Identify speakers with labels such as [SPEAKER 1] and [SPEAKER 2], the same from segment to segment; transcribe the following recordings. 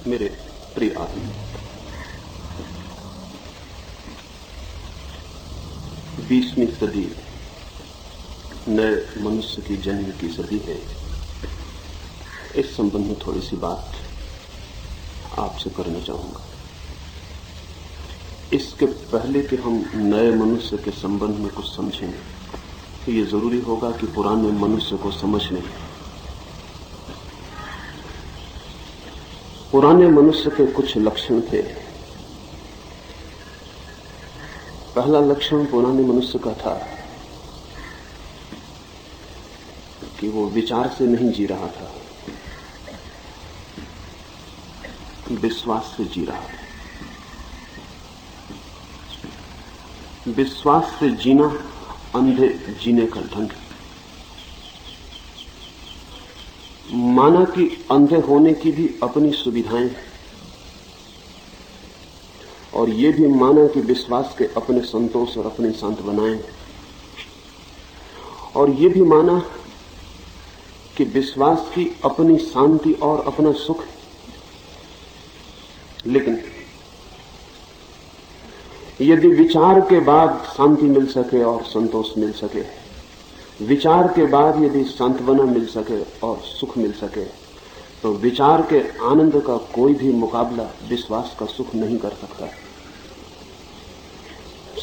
[SPEAKER 1] मेरे प्रिय आदमी, 20वीं सदी नए मनुष्य की जन्म की सदी है। इस संबंध में थोड़ी सी बात आपसे करना चाहूंगा। इसके पहले कि हम नए मनुष्य के संबंध में कुछ समझें, तो ये जरूरी होगा कि पुराने मनुष्य को समझ लें। पुराने मनुष्य के कुछ लक्षण थे। पहला लक्षण पुराने मनुष्य का था कि वो विचार से नहीं जी रहा था, विश्वास से जी रहा था। विश्वास से जीना अंधे जीने का ढंग है। माना कि अंधे होने की भी अपनी सुविधाएं हैं, और ये भी माना कि विश्वास के अपने संतोष और अपने सांत्वनाएं हैं, और ये भी माना कि विश्वास की अपनी शांति और अपना सुख है। लेकिन यदि विचार के बाद शांति मिल सके और संतोष मिल सके, विचार के बाद यदि सांत्वना मिल सके और सुख मिल सके, तो विचार के आनंद का कोई भी मुकाबला विश्वास का सुख नहीं कर सकता।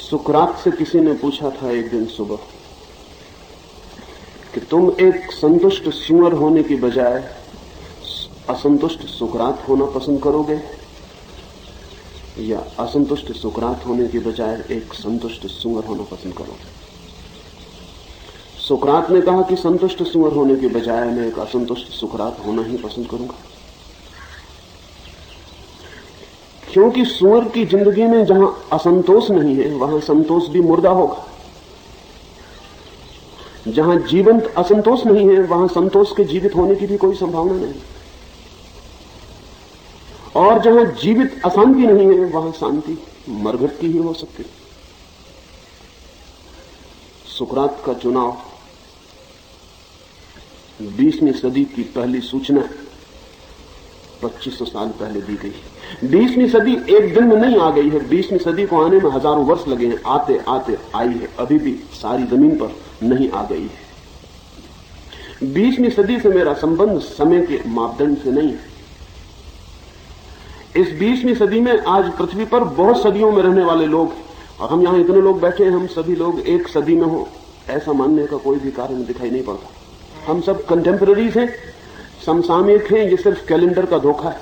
[SPEAKER 1] सुकरात से किसी ने पूछा था एक दिन सुबह कि तुम एक संतुष्ट सुअर होने की बजाय असंतुष्ट सुकरात होना पसंद करोगे, या असंतुष्ट सुकरात होने की बजाय एक संतुष्ट सुअर होना पसंद करोगे? सुकरात ने कहा कि संतुष्ट सुअर होने के बजाय मैं एक असंतुष्ट सुकरात होना ही पसंद करूंगा, क्योंकि सुअर की जिंदगी में जहां असंतोष नहीं है वहां संतोष भी मुर्दा होगा। जहां जीवंत असंतोष नहीं है वहां संतोष के जीवित होने की भी कोई संभावना नहीं, और जहां जीवित अशांति नहीं है वहां शांति मरघट की ही हो सकती है। सुकरात का चुनाव 20वीं सदी की पहली सूचना 2500 साल पहले दी गई। 20वीं सदी एक दिन में नहीं आ गई है, 20वीं सदी को आने में हजारों वर्ष लगे हैं। आते आते आई है, अभी भी सारी जमीन पर नहीं आ गई है। 20वीं सदी से मेरा संबंध समय के मापदंड से नहीं है। इस 20वीं सदी में आज पृथ्वी पर बहुत सदियों में रहने वाले लोग, और हम यहां इतने लोग बैठे हैं, हम सभी लोग एक सदी में हो ऐसा मानने का कोई भी कारण दिखाई नहीं पड़ता। हम सब कंटेम्पररीज हैं, समसामयिक हैं। ये सिर्फ कैलेंडर का धोखा है।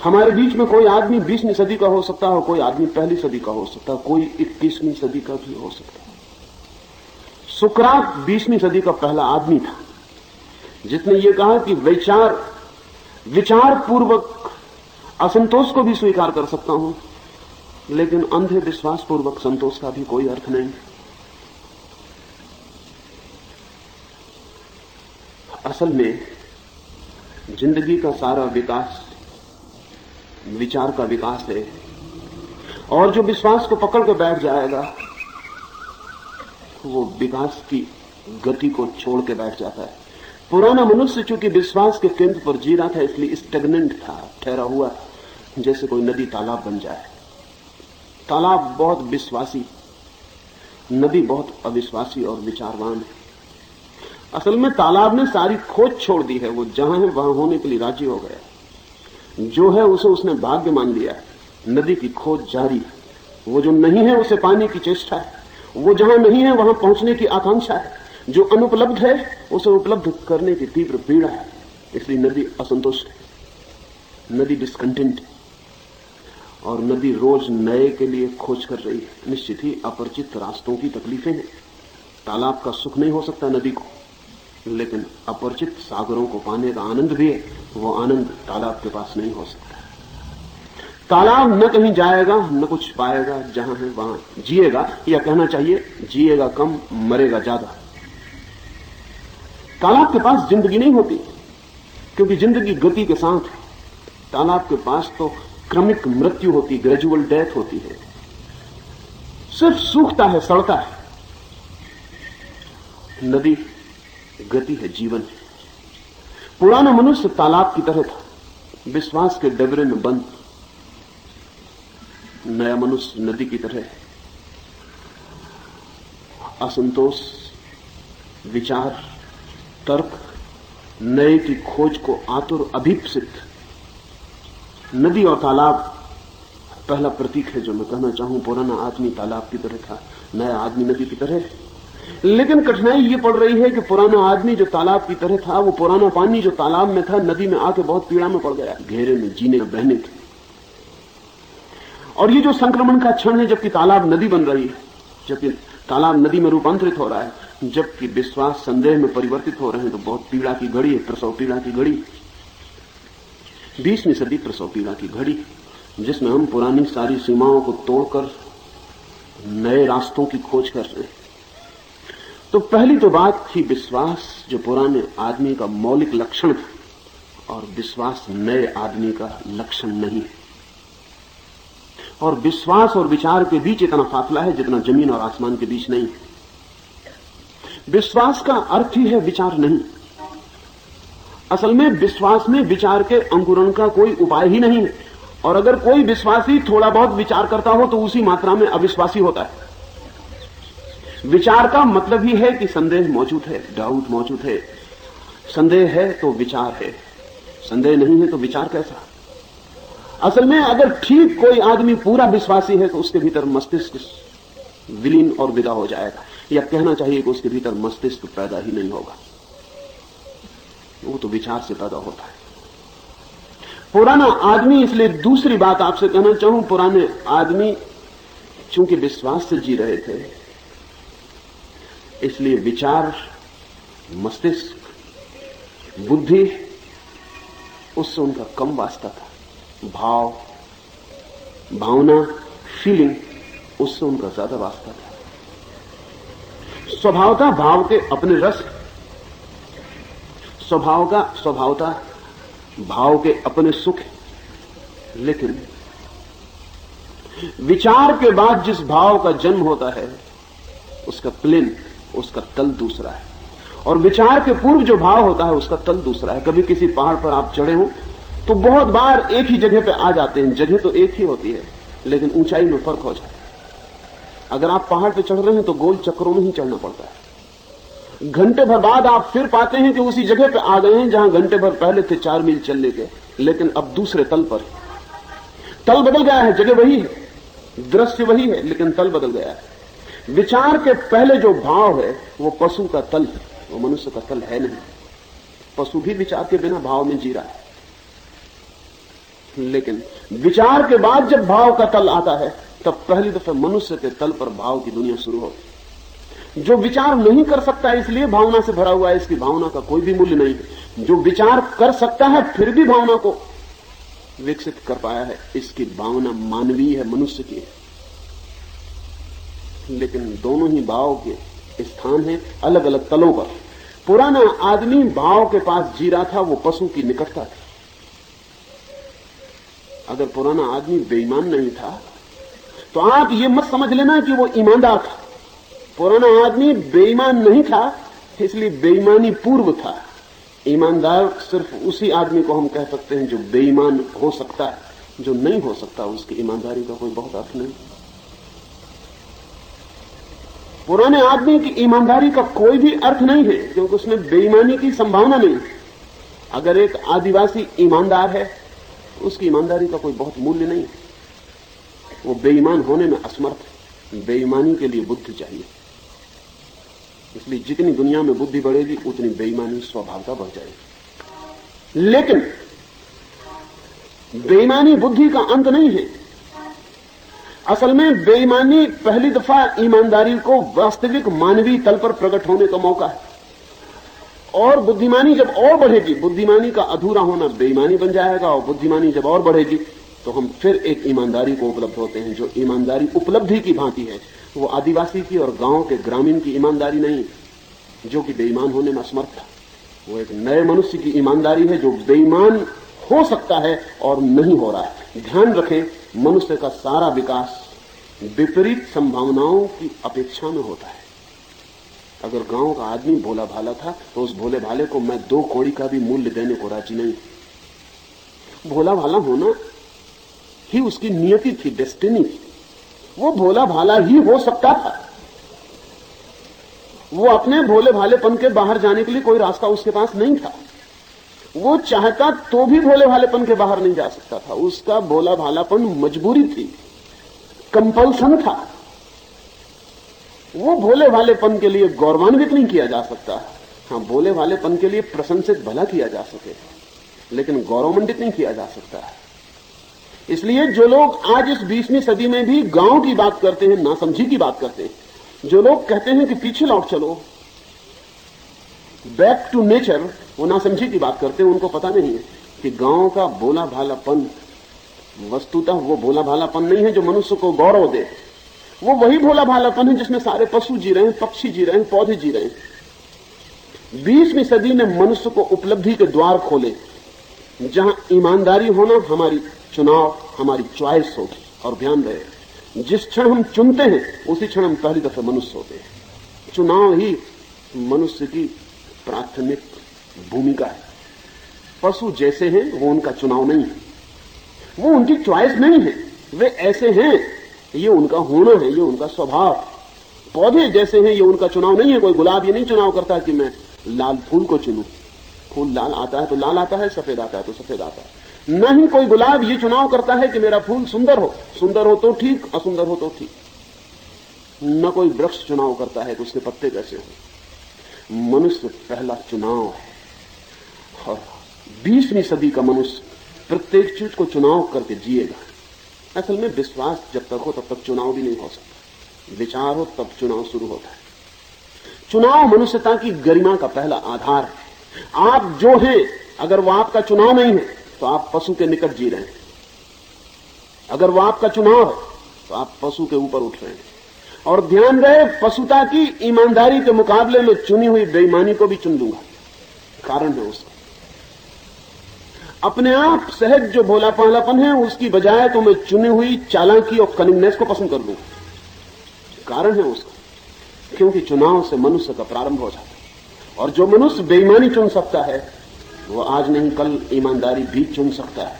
[SPEAKER 1] हमारे बीच में कोई आदमी 20वीं सदी का हो सकता है, कोई आदमी पहली सदी का हो सकता है, कोई 21वीं सदी का भी हो सकता है। सुकरात 20वीं सदी का पहला आदमी था जिसने ये कहा कि विचार पूर्वक असंतोष को भी स्वीकार कर सकता हूं, लेकिन अंधे विश्वास पूर्वक संतोष का भी कोई अर्थ नहीं। असल में जिंदगी का सारा विकास विचार का विकास है, और जो विश्वास को पकड़ के बैठ जाएगा वो विकास की गति को छोड़ के बैठ जाता है। पुराना मनुष्य चूंकि विश्वास के केंद्र पर जी रहा था, इसलिए स्टेगनेंट था, ठहरा हुआ था, जैसे कोई नदी तालाब बन जाए। तालाब बहुत विश्वासी, नदी बहुत अविश्वासी और विचारवान है। असल में तालाब ने सारी खोज छोड़ दी है, वो जहां है वहां होने के लिए राजी हो गया। जो है उसे उसने भाग्य मान लिया है। नदी की खोज जारी, वो जो नहीं है उसे पाने की चेष्टा है, वो जहां नहीं है वहां पहुंचने की आकांक्षा है, जो अनुपलब्ध है उसे उपलब्ध करने की तीव्र पीड़ा है। इसलिए नदी असंतुष्ट है, नदी डिस्कंटेंट है, और नदी रोज नए के लिए खोज कर रही है। निश्चित ही अपरिचित रास्तों की तकलीफें हैं। तालाब का सुख नहीं हो सकता नदी को, लेकिन अपरिचित सागरों को पाने का आनंद भी है, वो आनंद तालाब के पास नहीं हो सकता। तालाब न कहीं जाएगा न कुछ पाएगा, जहां है वहां जिएगा, या कहना चाहिए जिएगा कम मरेगा ज्यादा। तालाब के पास जिंदगी नहीं होती, क्योंकि जिंदगी गति के साथ है। तालाब के पास तो क्रमिक मृत्यु होती, ग्रेजुअल डेथ होती है, सिर्फ सूखता है, सड़ता है। नदी गति है, जीवन है। पुराना मनुष्य तालाब की तरह था, विश्वास के डबरे में बंद नया मनुष्य नदी की तरह असंतोष, विचार, तर्क, नए की खोज को आतुर अभीप्सित नदी और तालाब पहला प्रतीक है जो मैं कहना चाहूं। पुराना आदमी तालाब की तरह था, नया आदमी नदी की तरह। लेकिन कठिनाई ये पड़ रही है कि पुराना आदमी जो तालाब की तरह था, वो पुराना पानी जो तालाब में था नदी में आके बहुत पीड़ा में पड़ गया, घेरे में, जीने में, बहने के। और ये जो संक्रमण का क्षण है, जबकि तालाब नदी बन रही है, जबकि तालाब नदी में रूपांतरित हो रहा है, जबकि विश्वास संदेह में परिवर्तित हो रहे हैं, तो बहुत पीड़ा की घड़ी है, प्रसव पीड़ा की घड़ी। 20वीं सदी प्रसव पीड़ा की घड़ी, जिसमें हम पुरानी सारी सीमाओं को तोड़कर नए रास्तों की खोज कर रहे हैं। तो पहली तो बात थी विश्वास, जो पुराने आदमी का मौलिक लक्षण था, और विश्वास नए आदमी का लक्षण नहीं है। और विश्वास और विचार के बीच इतना फासला है जितना जमीन और आसमान के बीच नहीं है। विश्वास का अर्थ ही है विचार नहीं। असल में विश्वास में विचार के अंकुरण का कोई उपाय ही नहीं है। और अगर कोई विश्वासी थोड़ा बहुत विचार करता हो तो उसी मात्रा में अविश्वासी होता है। विचार का मतलब ही है कि संदेह मौजूद है, डाउट मौजूद है। संदेह है तो विचार है, संदेह नहीं है तो विचार कैसा? असल में अगर ठीक कोई आदमी पूरा विश्वासी है तो उसके भीतर मस्तिष्क विलीन और विदा हो जाएगा, या कहना चाहिए कि उसके भीतर मस्तिष्क पैदा ही नहीं होगा, वो तो विचार से पैदा होता है। पुराना आदमी, इसलिए दूसरी बात आपसे कहना चाहूं, पुराने आदमी चूंकि विश्वास से जी रहे थे, इसलिए विचार, मस्तिष्क, बुद्धि, उससे उनका कम वास्ता था। भाव, भावना, फीलिंग, उससे उनका ज्यादा वास्ता था। स्वभावता भाव के अपने रस, स्वभावता भाव के अपने सुख। लेकिन विचार के बाद जिस भाव का जन्म होता है उसका प्लेन, उसका तल दूसरा है। और विचार के पूर्व जो भाव होता है उसका तल दूसरा है। कभी किसी पहाड़ पर आप चढ़े हो तो बहुत बार एक ही जगह पे आ जाते हैं, जगह तो एक ही होती है लेकिन ऊंचाई में फर्क हो जाता है। अगर आप पहाड़ पे चढ़ रहे हैं तो गोल चक्रों में ही चढ़ना पड़ता है। घंटे भर बाद आप फिर पाते हैं कि उसी जगह पे आ गए हैं जहां घंटे भर पहले थे 4 मील चलने के, लेकिन अब दूसरे तल पर। तल बदल गया है, जगह वही है, दृश्य वही है, लेकिन तल बदल गया है। विचार के पहले जो भाव है वो पशु का तल है, वो मनुष्य का तल है नहीं। पशु भी विचार के बिना भाव में जी रहा है, लेकिन विचार के बाद जब भाव का तल आता है तब पहली दफे मनुष्य के तल पर भाव की दुनिया शुरू होती। जो विचार नहीं कर सकता है इसलिए भावना से भरा हुआ है, इसकी भावना का कोई भी मूल्य नहीं है। जो विचार कर सकता है फिर भी भावना को विकसित कर पाया है, इसकी भावना मानवीय है, मनुष्य की है। लेकिन दोनों ही भाव के स्थान हैं अलग अलग तलों पर। पुराना आदमी भाव के पास जी रहा था, वो पशु की निकटता थी। अगर पुराना आदमी बेईमान नहीं था तो आप ये मत समझ लेना कि वो ईमानदार था। पुराना आदमी बेईमान नहीं था, इसलिए बेईमानी पूर्व था। ईमानदार सिर्फ उसी आदमी को हम कह सकते हैं जो बेईमान हो सकता है। जो नहीं हो सकता उसकी ईमानदारी का कोई बहुत अर्थ नहीं। पुराने आदमी की ईमानदारी का कोई भी अर्थ नहीं है, क्योंकि उसमें बेईमानी की संभावना नहीं। अगर एक आदिवासी ईमानदार है, उसकी ईमानदारी का कोई बहुत मूल्य नहीं। वो बेईमान होने में असमर्थ है। बेईमानी के लिए बुद्धि चाहिए, इसलिए जितनी दुनिया में बुद्धि बढ़ेगी उतनी बेईमानी स्वभावता बढ़ जाएगी। लेकिन बेईमानी बुद्धि का अंत नहीं है। असल में बेईमानी पहली दफा ईमानदारी को वास्तविक मानवीय तल पर प्रकट होने का मौका है। और बुद्धिमानी जब और बढ़ेगी, बुद्धिमानी का अधूरा होना बेईमानी बन जाएगा, और बुद्धिमानी जब और बढ़ेगी तो हम फिर एक ईमानदारी को उपलब्ध होते हैं, जो ईमानदारी उपलब्धि की भांति है। वो आदिवासी की और गांव के ग्रामीण की ईमानदारी नहीं, जो कि बेईमान होने में असमर्थ था। वो एक नए मनुष्य की ईमानदारी है जो बेईमान हो सकता है और नहीं हो रहा है। ध्यान रखें, मनुष्य का सारा विकास विपरीत संभावनाओं की अपेक्षा में होता है। अगर गांव का आदमी भोला भाला था तो उस भोले भाले को मैं 2 कौड़ी का भी मूल्य देने को राजी नहीं। भोला भाला होना ही उसकी नियति थी, डेस्टिनी थी। वो भोला भाला ही हो सकता था। वो अपने भोले भालेपन के बाहर जाने के लिए कोई रास्ता उसके पास नहीं था। वो चाहता तो भी भोले भालेपन के बाहर नहीं जा सकता था। उसका भोला भालापन मजबूरी थी, कंपल्सन था। वो भोले भालेपन के लिए गौरवान्वित नहीं किया जा सकता। हाँ, भोले भालेपन के लिए प्रशंसित भला किया जा सके, लेकिन गौरवमंडित नहीं किया जा सकता। इसलिए जो लोग आज इस 20वीं सदी में भी गांव की बात करते हैं, नासमझी की बात करते हैं, जो लोग कहते हैं कि पीछे लौट चलो, बैक टू नेचर, वो नासमझी की बात करते हैं। उनको पता नहीं है कि गांव का भोला भालापन वस्तुतः वो भोला भालापन नहीं है जो मनुष्य को गौरव दे। वो वही भोला भालापन है जिसमें सारे पशु जी रहे हैं, पक्षी जी रहे हैं, पौधे जी रहे हैं। 20वीं सदी ने मनुष्य को उपलब्धि के द्वार खोले, जहां ईमानदारी होना हमारी चुनाव, हमारी चॉइस होगी। और ध्यान रहे, जिस क्षण हम चुनते हैं उसी क्षण हम पहली दफे मनुष्य होते हैं। चुनाव ही मनुष्य की प्राथमिक भूमिका है। पशु जैसे हैं वो उनका चुनाव नहीं है, वो उनकी चॉइस नहीं है, वे ऐसे हैं, ये उनका होना है, ये उनका स्वभाव। पौधे जैसे हैं, ये उनका चुनाव नहीं है। कोई गुलाब ये नहीं चुनाव करता कि मैं लाल फूल को चुनूं। फूल लाल आता है तो लाल आता है, सफेद आता है तो सफेद आता है। न ही कोई गुलाब ये चुनाव करता है कि मेरा फूल सुंदर हो तो ठीक, असुंदर हो तो ठीक। न कोई वृक्ष चुनाव करता है कि उसके पत्ते कैसे हो। मनुष्य पहला चुनाव है। और 20वीं सदी का मनुष्य प्रत्येक चीज को चुनाव करके जिएगा। असल में विश्वास जब तक हो तब तक चुनाव भी नहीं हो सकता। विचार हो तब चुनाव शुरू होता है। चुनाव मनुष्यता की गरिमा का पहला आधार है। आप जो हैं, अगर वो आपका चुनाव नहीं है तो आप पशु के निकट जी रहे हैं। अगर वो आपका चुनाव है तो आप पशु के ऊपर उठ रहे हैं। और ध्यान रहे, पशुता की ईमानदारी के मुकाबले में चुनी हुई बेईमानी को भी चुन लूंगा। कारण है उसका अपने आप सहज जो भोला पहलापन है, उसकी बजाय तो मैं चुनी हुई चालाकी और कनिंगनेस को पसंद कर लूंगा। कारण है उसका, क्योंकि चुनाव से मनुष्य का प्रारंभ हो जाता है। और जो मनुष्य बेईमानी चुन सकता है वो आज नहीं कल ईमानदारी भी चुन सकता है।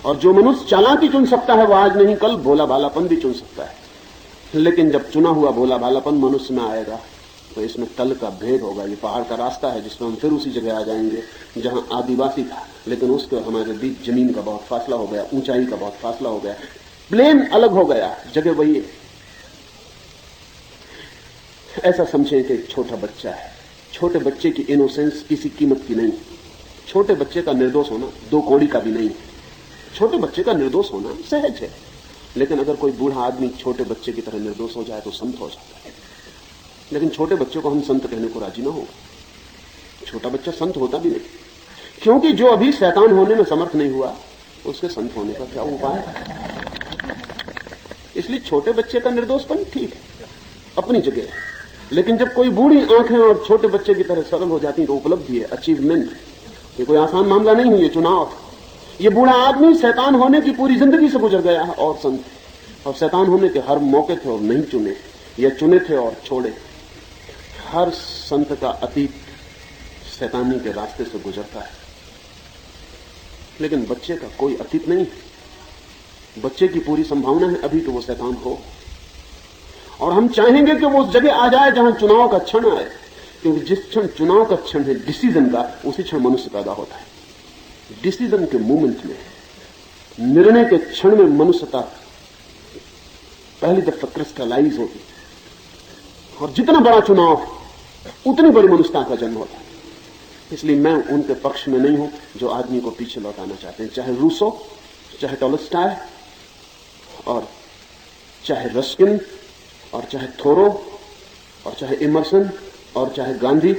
[SPEAKER 1] और जो मनुष्य चालाकी चुन सकता है वो आज नहीं कल भोला भालापन भी चुन सकता है। लेकिन जब चुना हुआ भोला भालापन मनुष्य में आएगा तो इसमें तल का भेद होगा। ये पहाड़ का रास्ता है जिसमें हम फिर उसी जगह आ जाएंगे जहां आदिवासी था, लेकिन उसके हमारे बीच जमीन का बहुत फासला हो गया, ऊंचाई का बहुत फासला हो गया, प्लेन अलग हो गया, जगह वही है। ऐसा समझें कि एक छोटा बच्चा है। छोटे बच्चे की इनोसेंस किसी कीमत की नहीं। छोटे बच्चे का निर्दोष होना 2 कौड़ी का भी नहीं। छोटे बच्चे का निर्दोष होना सहज है। लेकिन अगर कोई बूढ़ा आदमी छोटे बच्चे की तरह निर्दोष हो जाए तो संत हो जाता है। लेकिन छोटे बच्चे को हम संत कहने को राजी ना हो। छोटा बच्चा संत होता भी नहीं, क्योंकि जो अभी शैतान होने में समर्थ नहीं हुआ उसके संत होने का क्या उपाय है। इसलिए छोटे बच्चे का निर्दोषपन ठीक है, अपनी जगह है। लेकिन जब कोई बूढ़ी आंखें और छोटे बच्चे की तरह सरल हो जाती तो उपलब्धि है, अचीवमेंट। ये कोई आसान मामला नहीं है, ये चुनाव। ये बूढ़ा आदमी शैतान होने की पूरी जिंदगी से गुजर गया है और संत, और शैतान होने के हर मौके थे और नहीं चुने, या चुने थे और छोड़े। हर संत का अतीत शैतानी के रास्ते से गुजरता है। लेकिन बच्चे का कोई अतीत नहीं है। बच्चे की पूरी संभावना है अभी तो वो शैतान हो। और हम चाहेंगे कि वो उस जगह आ जाए जहां चुनाव का क्षण आए, क्योंकि जिस क्षण चुनाव का क्षण है, डिसीजन का, उसी क्षण मनुष्य पैदा होता है। डिसीजन के मूवमेंट में, निर्णय के क्षण में मनुष्यता पहली दफा क्रिस्टलाइज होती। और जितना बड़ा चुनाव उतनी बड़ी मनुष्यता का जन्म होता है। इसलिए मैं उनके पक्ष में नहीं हूं जो आदमी को पीछे लौटाना चाहते हैं, चाहे रूसो, चाहे टॉलस्टॉय, और चाहे रस्किन, और चाहे थोरो, और चाहे इमर्सन, और चाहे गांधी।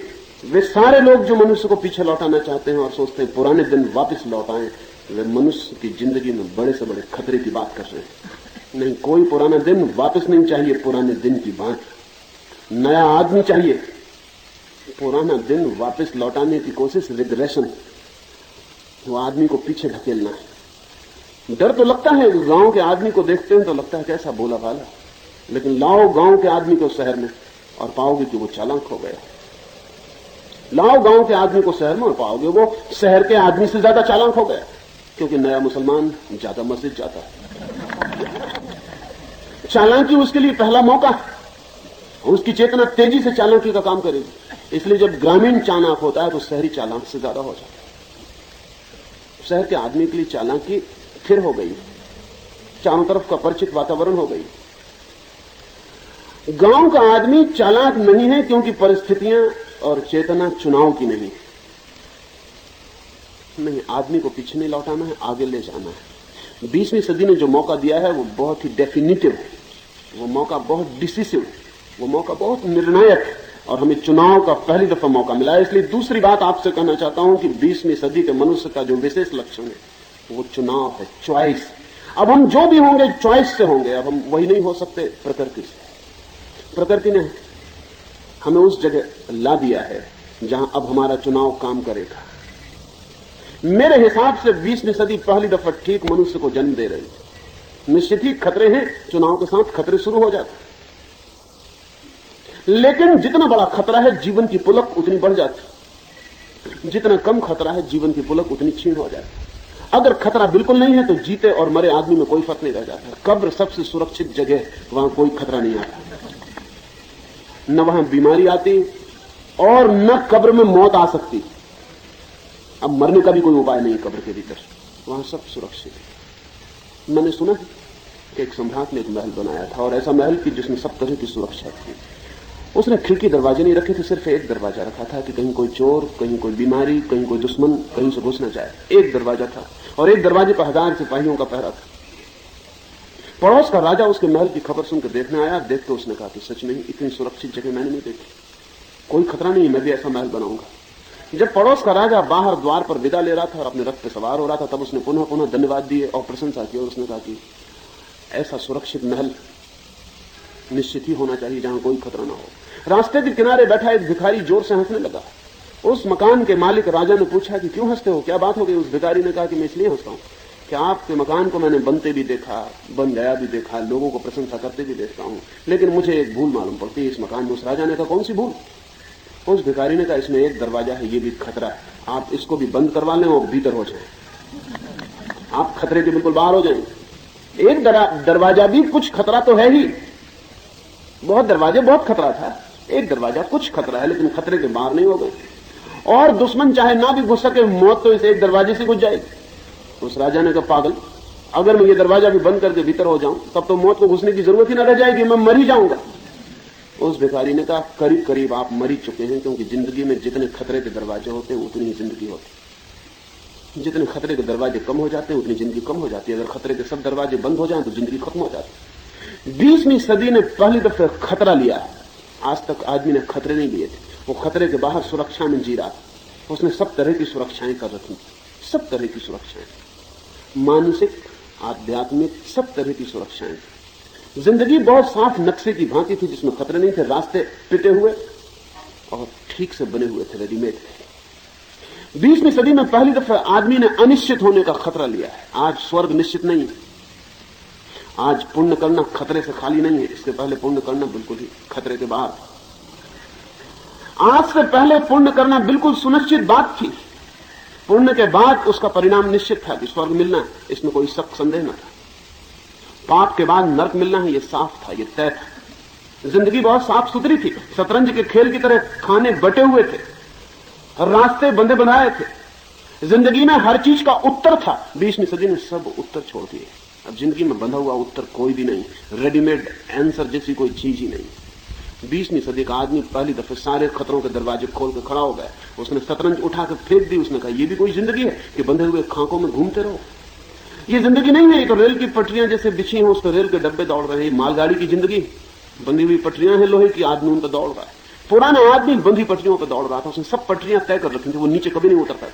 [SPEAKER 1] वे सारे लोग जो मनुष्य को पीछे लौटाना चाहते हैं और सोचते हैं पुराने दिन वापस लौटाएं, वे मनुष्य की जिंदगी में बड़े से बड़े खतरे की बात कर रहे हैं। नहीं, कोई पुराना दिन वापस नहीं चाहिए। पुराने दिन की बात, नया आदमी चाहिए। पुराना दिन वापस लौटाने की कोशिश रिग्रेशन, वो आदमी को पीछे धकेलना है। डर तो लगता है, गांव के आदमी को देखते हैं तो लगता है कैसा भोला भाला, लेकिन लाओ गांव के आदमी को शहर में और पाओगे कि वो चालाक हो गया। लाओ गांव के आदमी को शहर में और पाओगे वो शहर के आदमी से ज्यादा चालाक हो गया। क्योंकि नया मुसलमान ज्यादा मस्जिद जाता है। चालाकी उसके लिए पहला मौका है, उसकी चेतना तेजी से चालाकी का काम करेगी। इसलिए जब ग्रामीण चालाक होता है तो शहरी चालाक से ज्यादा हो जाता है। शहर के आदमी के लिए चालाकी फिर हो गई, चारों तरफ का परिचित वातावरण हो गई। गांव का आदमी चालाक नहीं है क्योंकि परिस्थितियां और चेतना चुनाव की नहीं। आदमी को पीछे नहीं लौटाना है, आगे ले जाना है। 20वीं सदी ने जो मौका दिया है वो बहुत ही डेफिनेटिव है, वो मौका बहुत डिसिसिव है, वो मौका बहुत निर्णायक है और हमें चुनाव का पहली दफा मौका मिला है। इसलिए दूसरी बात आपसे कहना चाहता हूं कि 20वीं सदी के मनुष्य का जो विशेष लक्षण है वो चुनाव है, चॉइस। अब हम जो भी होंगे चॉइस से होंगे। अब हम वही नहीं हो सकते प्रकृति से। प्रकृति ने हमें उस जगह ला दिया है जहां अब हमारा चुनाव काम करेगा। मेरे हिसाब से 20वीं सदी पहली दफा ठीक मनुष्य को जन्म दे रही है। निश्चित ही खतरे हैं, चुनाव के साथ खतरे शुरू हो जाते, लेकिन जितना बड़ा खतरा है जीवन की पुलक उतनी बढ़ जाती, जितना कम खतरा है जीवन की पुलक उतनी क्षीण हो जाती। अगर खतरा बिल्कुल नहीं है तो जीते और मरे आदमी में कोई फर्क नहीं रह जाता। कब्र सबसे सुरक्षित जगह, वहां कोई खतरा नहीं आता, न वहां बीमारी आती और न कब्र में मौत आ सकती। अब मरने का भी कोई उपाय नहीं कब्र के भीतर, वहां सब सुरक्षित है। मैंने सुना है कि एक सम्राट ने एक महल बनाया था, और ऐसा महल कि जिसमें सब तरह की सुरक्षा थी। उसने खिड़की दरवाजे नहीं रखे थे, सिर्फ एक दरवाजा रखा था कि कहीं कोई चोर, कहीं कोई बीमारी, कहीं कोई दुश्मन कहीं से घुस न जाए। एक दरवाजा था और एक दरवाजे पर 1000 सिपाहियों का पहरा था। पड़ोस का राजा उसके महल की खबर सुनकर देखने आया। देख के उसने कहा कि सच में इतनी सुरक्षित जगह मैंने नहीं देखी, कोई खतरा नहीं, मैं भी ऐसा महल बनाऊंगा। जब पड़ोस का राजा बाहर द्वार पर विदा ले रहा था और अपने रथ पर सवार हो रहा था, तब उसने पुनः पुनः धन्यवाद दिए और प्रशंसा की, और उसने कहा कि ऐसा सुरक्षित महल निश्चित ही होना चाहिए जहां कोई खतरा ना हो। रास्ते के किनारे बैठा एक भिखारी जोर से हंसने लगा। उस मकान के मालिक राजा ने पूछा कि क्यों हंसते हो, क्या बात हो गई? उस भिखारी ने कहा कि मैं इसलिए हंसता हूं कि आपके मकान को मैंने बनते भी देखा, बन गया भी देखा, लोगों को प्रशंसा करते भी देखता हूं, लेकिन मुझे एक भूल मालूम पड़ती है इस मकान में। उस राजा ने कहा कौन सी भूल? उस भिखारी ने कहा इसमें एक दरवाजा है, ये भी खतरा है, आप इसको भी बंद करवा लें और भीतर हो जाए, आप खतरे के बिल्कुल बाहर हो जाएंगे। एक दरवाजा भी कुछ खतरा तो है ही, बहुत दरवाजे बहुत खतरा था, एक दरवाजा कुछ खतरा है लेकिन खतरे के बाहर नहीं हो गए। और दुश्मन चाहे ना भी घुस सके, मौत तो इस एक दरवाजे से घुस जाएगी। उस राजा ने कहा पागल, अगर मैं ये दरवाजा भी बंद करके भीतर हो जाऊं तब तो मौत को घुसने की जरूरत ही ना रह जाएगी, मैं मर ही जाऊंगा। उस भिखारी ने कहा करीब करीब आप मर ही चुके हैं, क्योंकि जिंदगी में जितने खतरे के दरवाजे होते हैं उतनी ही जिंदगी होती। जितने खतरे के दरवाजे कम हो जाते हैं उतनी जिंदगी कम हो जाती है। अगर खतरे के सब दरवाजे बंद हो जाएं तो जिंदगी खत्म हो जाती है। 20वीं सदी ने पहली दफे खतरा लिया है। आज तक आदमी ने खतरे नहीं लिए थे, वो खतरे के बाहर सुरक्षा में जी रहा था। उसने सब तरह की सुरक्षाएं कर रखी, सब तरह की सुरक्षाएं, मानसिक, आध्यात्मिक, सब तरह की सुरक्षाएं। जिंदगी बहुत साफ नक्शे की भांति थी जिसमें खतरे नहीं थे, रास्ते पिटे हुए और ठीक से बने हुए थे, रेडीमेड थे। 20वीं सदी में पहली दफा आदमी ने अनिश्चित होने का खतरा लिया है। आज स्वर्ग निश्चित नहीं है, आज पुण्य करना खतरे से खाली नहीं है। इसके पहले पुण्य करना बिल्कुल ही खतरे के बाहर था। आज से पहले पुण्य करना बिल्कुल सुनिश्चित बात थी, पुण्य के बाद उसका परिणाम निश्चित था कि स्वर्ग मिलना है, इसमें कोई शक संदेह न था। पाप के बाद नरक मिलना है, यह साफ था, यह तय था। जिंदगी बहुत साफ सुथरी थी, शतरंज के खेल की तरह खाने बटे हुए थे, रास्ते बंधे बनाए थे। जिंदगी में हर चीज का उत्तर था। 20वीं सदी ने सब उत्तर छोड़ दिए। अब जिंदगी में बंधा हुआ उत्तर कोई भी नहीं, रेडीमेड आंसर जैसी कोई चीज ही नहीं। 20वीं सदी का आदमी पहली दफे सारे खतरों के दरवाजे खोल के खड़ा हो गया। उसने शतरंज उठा के फेंक दी। उसने कहा यह भी कोई जिंदगी है कि बंधे हुए खांकों में घूमते रहो? ये जिंदगी नहीं है, ये तो रेल की पटरियां जैसे बिछी हैं, उस पर रेल के डब्बे दौड़ रहे हैं। मालगाड़ी की जिंदगी, बंधी हुई पटरियां हैं लोहे की, आदमी उन पर दौड़ रहा है। पुराना आदमी बंधी पटरियों पर दौड़ रहा था, उसने सब पटरियां तय कर रखी थी, वो नीचे कभी नहीं उतरता था।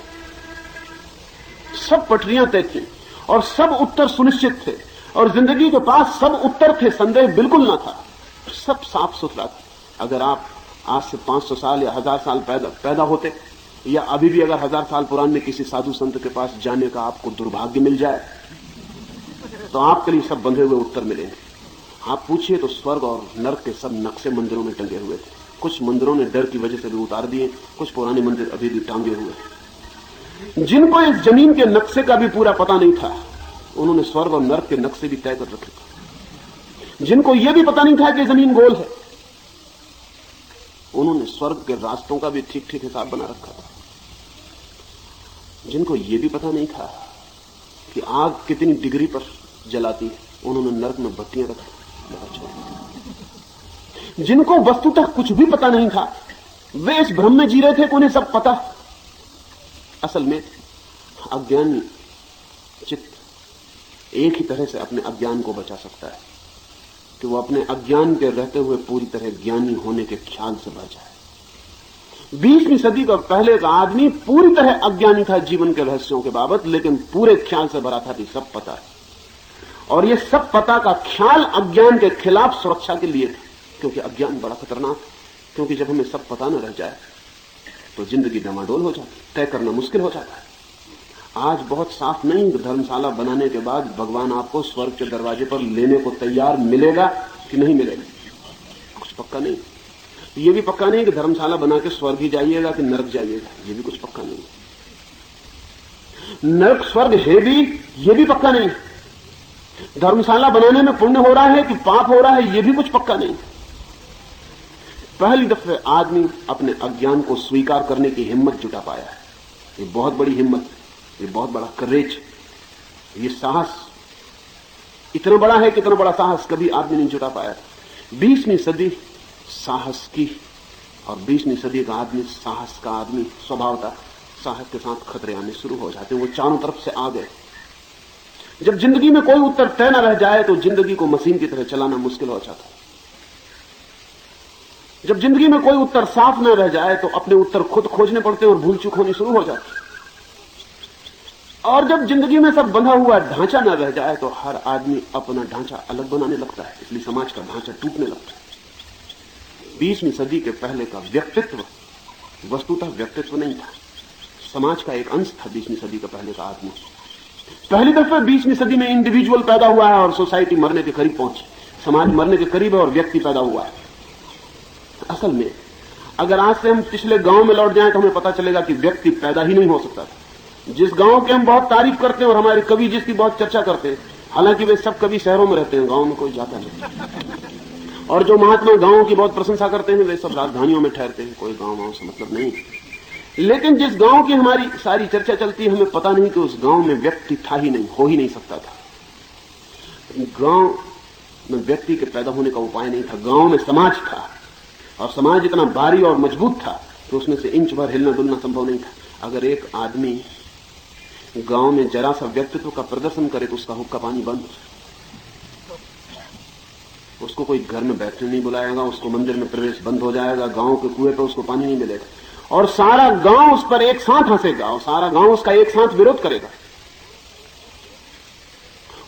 [SPEAKER 1] सब पटरियां तय थी और सब उत्तर सुनिश्चित थे, और जिंदगी के पास सब उत्तर थे, संदेह बिल्कुल ना था, सब साफ सुथरा था। अगर आप आज से 500 साल या 1000 साल पैदा होते, या अभी भी अगर 1000 साल पुराने किसी साधु संत के पास जाने का आपको दुर्भाग्य मिल जाए, तो आपके लिए सब बंधे हुए उत्तर मिलेंगे। आप पूछिए तो स्वर्ग और नरक के सब नक्शे मंदिरों में टंगे हुए थे। कुछ मंदिरों ने डर की वजह से भी उतार दिए, कुछ पुराने मंदिर अभी भी टांगे हुए हैं। जिनको इस जमीन के नक्शे का भी पूरा पता नहीं था, उन्होंने स्वर्ग और नरक के नक्शे भी तय कर रखे। जिनको यह भी पता नहीं था कि जमीन गोल है, उन्होंने स्वर्ग के रास्तों का भी ठीक ठीक हिसाब बना रखा था। जिनको यह भी पता नहीं था कि आग कितनी डिग्री पर जलाती है, उन्होंने नरक में बत्तियां लगा छोड़ी। जिनको वस्तुतः कुछ भी पता नहीं था, वे इस भ्रम में जी रहे थे कि उन्हें सब पता। असल में अज्ञानी चित्त एक ही तरह से अपने अज्ञान को बचा सकता है कि वो अपने अज्ञान के रहते हुए पूरी तरह ज्ञानी होने के ख्याल से भर जाए। 20वीं सदी का पहले का आदमी पूरी तरह अज्ञानी था जीवन के रहस्यों के बाबत, लेकिन पूरे ख्याल से भरा था कि सब पता है। और ये सब पता का ख्याल अज्ञान के खिलाफ सुरक्षा के लिए था, क्योंकि अज्ञान बड़ा खतरनाक है। क्योंकि जब हमें सब पता न रह जाए तो जिंदगी डमाडोल हो जाती, तय करना मुश्किल हो जाता है। आज बहुत साफ नहीं, धर्मशाला बनाने के बाद भगवान आपको स्वर्ग के दरवाजे पर लेने को तैयार मिलेगा कि नहीं मिलेगा, कुछ पक्का नहीं। ये भी पक्का नहीं कि धर्मशाला बना के स्वर्ग ही जाइएगा कि नरक जाइएगा, ये भी कुछ पक्का नहीं। नरक स्वर्ग है भी, ये भी पक्का नहीं। धर्मशाला बनाने में पुण्य हो रहा है कि पाप हो रहा है, ये भी कुछ पक्का नहीं। पहली दफे आदमी अपने अज्ञान को स्वीकार करने की हिम्मत जुटा पाया है। ये बहुत बड़ी हिम्मत, ये बहुत बड़ा करेज, ये साहस इतना बड़ा है कि इतना बड़ा साहस कभी आदमी नहीं जुटा पाया। 20वीं सदी साहस की, और 20वीं सदी का आदमी साहस का आदमी स्वभावतः साहस के साथ खतरे आने शुरू हो जाते हैं। वो चारों तरफ से आ गए। जब जिंदगी में कोई उत्तर तय न रह जाए तो जिंदगी को मशीन की तरह चलाना मुश्किल हो जाता है। जब जिंदगी में कोई उत्तर साफ न रह जाए तो अपने उत्तर खुद खोजने पड़ते हैं और भूल चूक होनी शुरू हो जाती है। और जब जिंदगी में सब बंधा हुआ ढांचा न रह जाए तो हर आदमी अपना ढांचा अलग बनाने लगता है, इसलिए समाज का ढांचा टूटने लगता है। 20वीं सदी के पहले का व्यक्तित्व वस्तुतः व्यक्तित्व नहीं था, समाज का एक अंश था। 20वीं सदी का पहले का आदमी पहली दफे 20वीं सदी में इंडिविजुअल पैदा हुआ है और सोसाइटी मरने के करीब पहुंची, समाज मरने के करीब है और व्यक्ति पैदा हुआ है। असल में अगर आज से हम पिछले गांव में लौट जाएं तो हमें पता चलेगा कि व्यक्ति पैदा ही नहीं हो सकता था। जिस गांव के हम बहुत तारीफ करते हैं और हमारे कवि जिसकी बहुत चर्चा करते हैं, हालांकि वे सब कवि शहरों में रहते हैं, गांव में कोई जाता नहीं। और जो महात्मा गांवों की बहुत प्रशंसा करते हैं वे सब राजधानियों में ठहरते हैं, कोई गांव से मतलब नहीं। लेकिन जिस गांव की हमारी सारी चर्चा चलती है, हमें पता नहीं कि उस गांव में व्यक्ति था ही नहीं, हो ही नहीं सकता था। गांव में व्यक्ति के पैदा होने का उपाय नहीं था, गांव में समाज था और समाज इतना भारी और मजबूत था कि उसमें से इंच भर हिलना डुलना संभव नहीं था। अगर एक आदमी गांव में जरा सा व्यक्तित्व का प्रदर्शन करे तो उसका हुक्का पानी बंद, उसको कोई घर में बैठने नहीं बुलाएगा, उसको मंदिर में प्रवेश बंद हो जाएगा, गांव के कुएं पर उसको पानी नहीं मिलेगा और सारा गांव उस पर एक साथ हंसेगा और सारा गांव उसका एक साथ विरोध करेगा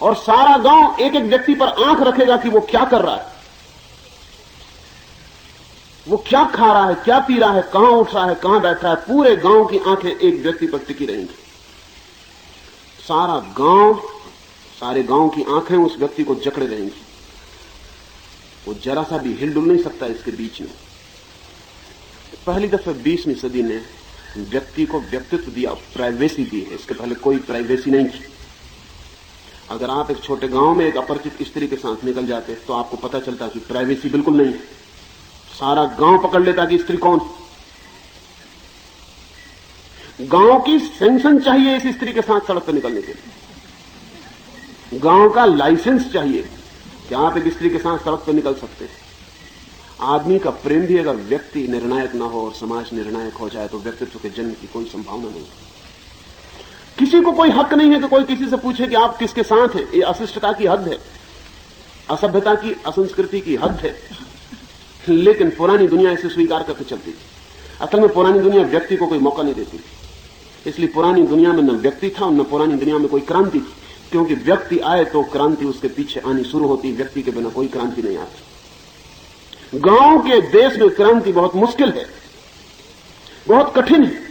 [SPEAKER 1] और सारा गांव एक एक व्यक्ति पर आंख रखेगा कि वो क्या कर रहा है, वो क्या खा रहा है, क्या पी रहा है, कहां उठ रहा है, कहां बैठ रहा है। पूरे गांव की आंखें एक व्यक्ति पर टिकी रहेंगी। सारा गांव, सारे गांव की आंखें उस व्यक्ति को जकड़े रहेंगी। वो जरा सा भी हिल डुल नहीं सकता इसके बीच में। पहली दफे 20वीं सदी ने व्यक्ति को व्यक्तित्व दिया, प्राइवेसी दी है। इसके पहले कोई प्राइवेसी नहीं थी। अगर आप एक छोटे गांव में एक अपरिचित स्त्री के साथ निकल जाते तो आपको पता चलता कि प्राइवेसी बिल्कुल नहीं है। सारा गांव पकड़ लेता कि स्त्री कौन। गांव की सेंक्शन चाहिए इस स्त्री के साथ सड़क पर निकलने के लिए। गांव का लाइसेंस चाहिए कि आप एक स्त्री के साथ सड़क पर निकल सकते हैं। आदमी का प्रेम भी अगर व्यक्ति निर्णायक ना हो और समाज निर्णायक हो जाए तो व्यक्तित्व के जन्म की कोई संभावना नहीं। किसी को कोई हक नहीं है कि कोई किसी से पूछे कि आप किसके साथ हैं। ये अशिष्टता की हद है, असभ्यता की, असंस्कृति की हद है। लेकिन पुरानी दुनिया इसे स्वीकार करके चलती थी। असल में पुरानी दुनिया व्यक्ति को कोई मौका नहीं देती थी, इसलिए पुरानी दुनिया में न व्यक्ति था और न पुरानी दुनिया में कोई क्रांति थी, क्योंकि व्यक्ति आए तो क्रांति उसके पीछे आनी शुरू होती, व्यक्ति के बिना कोई क्रांति नहीं आती। गांव के देश में क्रांति बहुत मुश्किल है, बहुत कठिन है,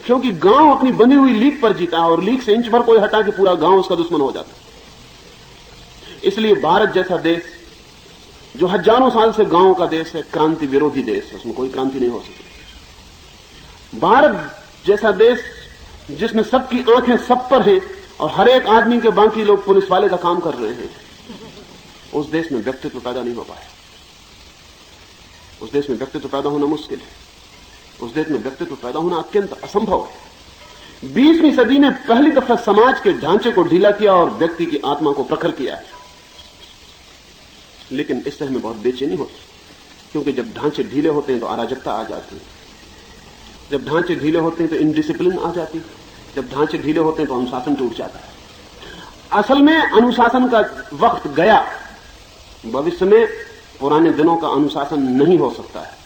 [SPEAKER 1] क्योंकि गांव अपनी बनी हुई लीक पर जीता है और लीक से इंच भर कोई हटा के पूरा गांव उसका दुश्मन हो जाता है। इसलिए भारत जैसा देश जो हजारों साल से गांव का देश है, क्रांति विरोधी देश है, उसमें कोई क्रांति नहीं हो सकती। भारत जैसा देश जिसमें सबकी आंखें सब पर हैं और हर एक आदमी के बाकी लोग पुलिस वाले का काम कर रहे हैं, उस देश में व्यक्तित्व पैदा नहीं हो पाया। उस देश में व्यक्तित्व पैदा होना मुश्किल है। उस देश में व्यक्तित्व पैदा होना अत्यंत असंभव है। 20वीं सदी ने पहली दफा समाज के ढांचे को ढीला किया और व्यक्ति की आत्मा को प्रखर किया है। लेकिन इससे हमें बहुत बेचैनी होती, क्योंकि जब ढांचे ढीले होते हैं तो अराजकता आ जाती है। जब ढांचे ढीले होते हैं तो इनडिसिप्लिन आ जाती है। जब ढांचे ढीले होते हैं तो अनुशासन टूट जाता है। असल में अनुशासन का वक्त गया। भविष्य में पुराने दिनों का अनुशासन नहीं हो सकता है,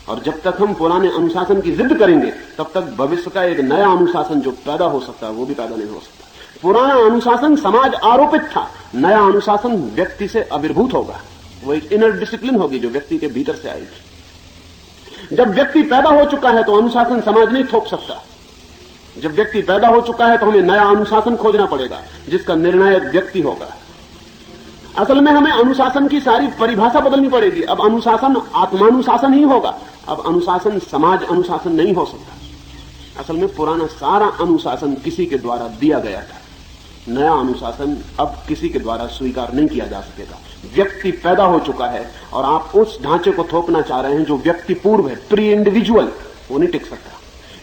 [SPEAKER 1] और जब तक हम पुराने अनुशासन की जिद करेंगे तब तक भविष्य का एक नया अनुशासन जो पैदा हो सकता है वो भी पैदा नहीं हो सकता। पुराना अनुशासन समाज आरोपित था, नया अनुशासन व्यक्ति से आविर्भूत होगा। वो एक इनर डिसिप्लिन होगी जो व्यक्ति के भीतर से आएगी। जब व्यक्ति पैदा हो चुका है तो अनुशासन समाज नहीं थोप सकता। जब व्यक्ति पैदा हो चुका है तो हमें नया अनुशासन खोजना पड़ेगा जिसका निर्णायक व्यक्ति होगा। असल में हमें अनुशासन की सारी परिभाषा बदलनी पड़ेगी। अब अनुशासन आत्मानुशासन ही होगा। अब अनुशासन समाज अनुशासन नहीं हो सकता। असल में पुराना सारा अनुशासन किसी के द्वारा दिया गया था। नया अनुशासन अब किसी के द्वारा स्वीकार नहीं किया जा सकेगा। व्यक्ति पैदा हो चुका है और आप उस ढांचे को थोपना चाह रहे हैं जो व्यक्ति पूर्व है, प्री इंडिविजुअल, वो नहीं टिक सकता।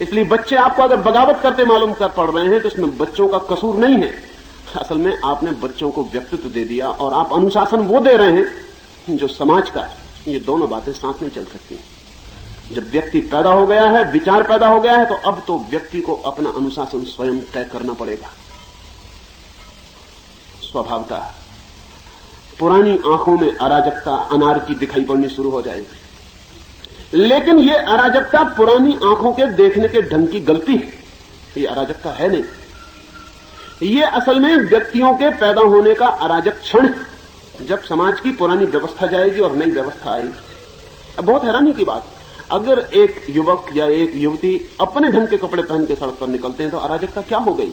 [SPEAKER 1] इसलिए बच्चे आपको अगर बगावत करते मालूम कर पड़ रहे हैं तो इसमें बच्चों का कसूर नहीं है। असल में आपने बच्चों को व्यक्तित्व दे दिया और आप अनुशासन वो दे रहे हैं जो समाज का है। ये दोनों बातें साथ नहीं चल सकती। जब व्यक्ति पैदा हो गया है, विचार पैदा हो गया है, तो अब तो व्यक्ति को अपना अनुशासन स्वयं तय करना पड़ेगा। स्वभावतः पुरानी आंखों में अराजकता, अनारकी दिखाई पड़नी शुरू हो जाएगी। लेकिन यह अराजकता पुरानी आंखों के देखने के ढंग की गलती है। ये अराजकता है नहीं, ये असल में व्यक्तियों के पैदा होने का अराजक क्षण है। जब समाज की पुरानी व्यवस्था जाएगी और नई व्यवस्था आएगी। अब बहुत हैरानी की बात, अगर एक युवक या एक युवती अपने ढंग के कपड़े पहन के सड़क पर निकलते हैं तो अराजकता क्या हो गई?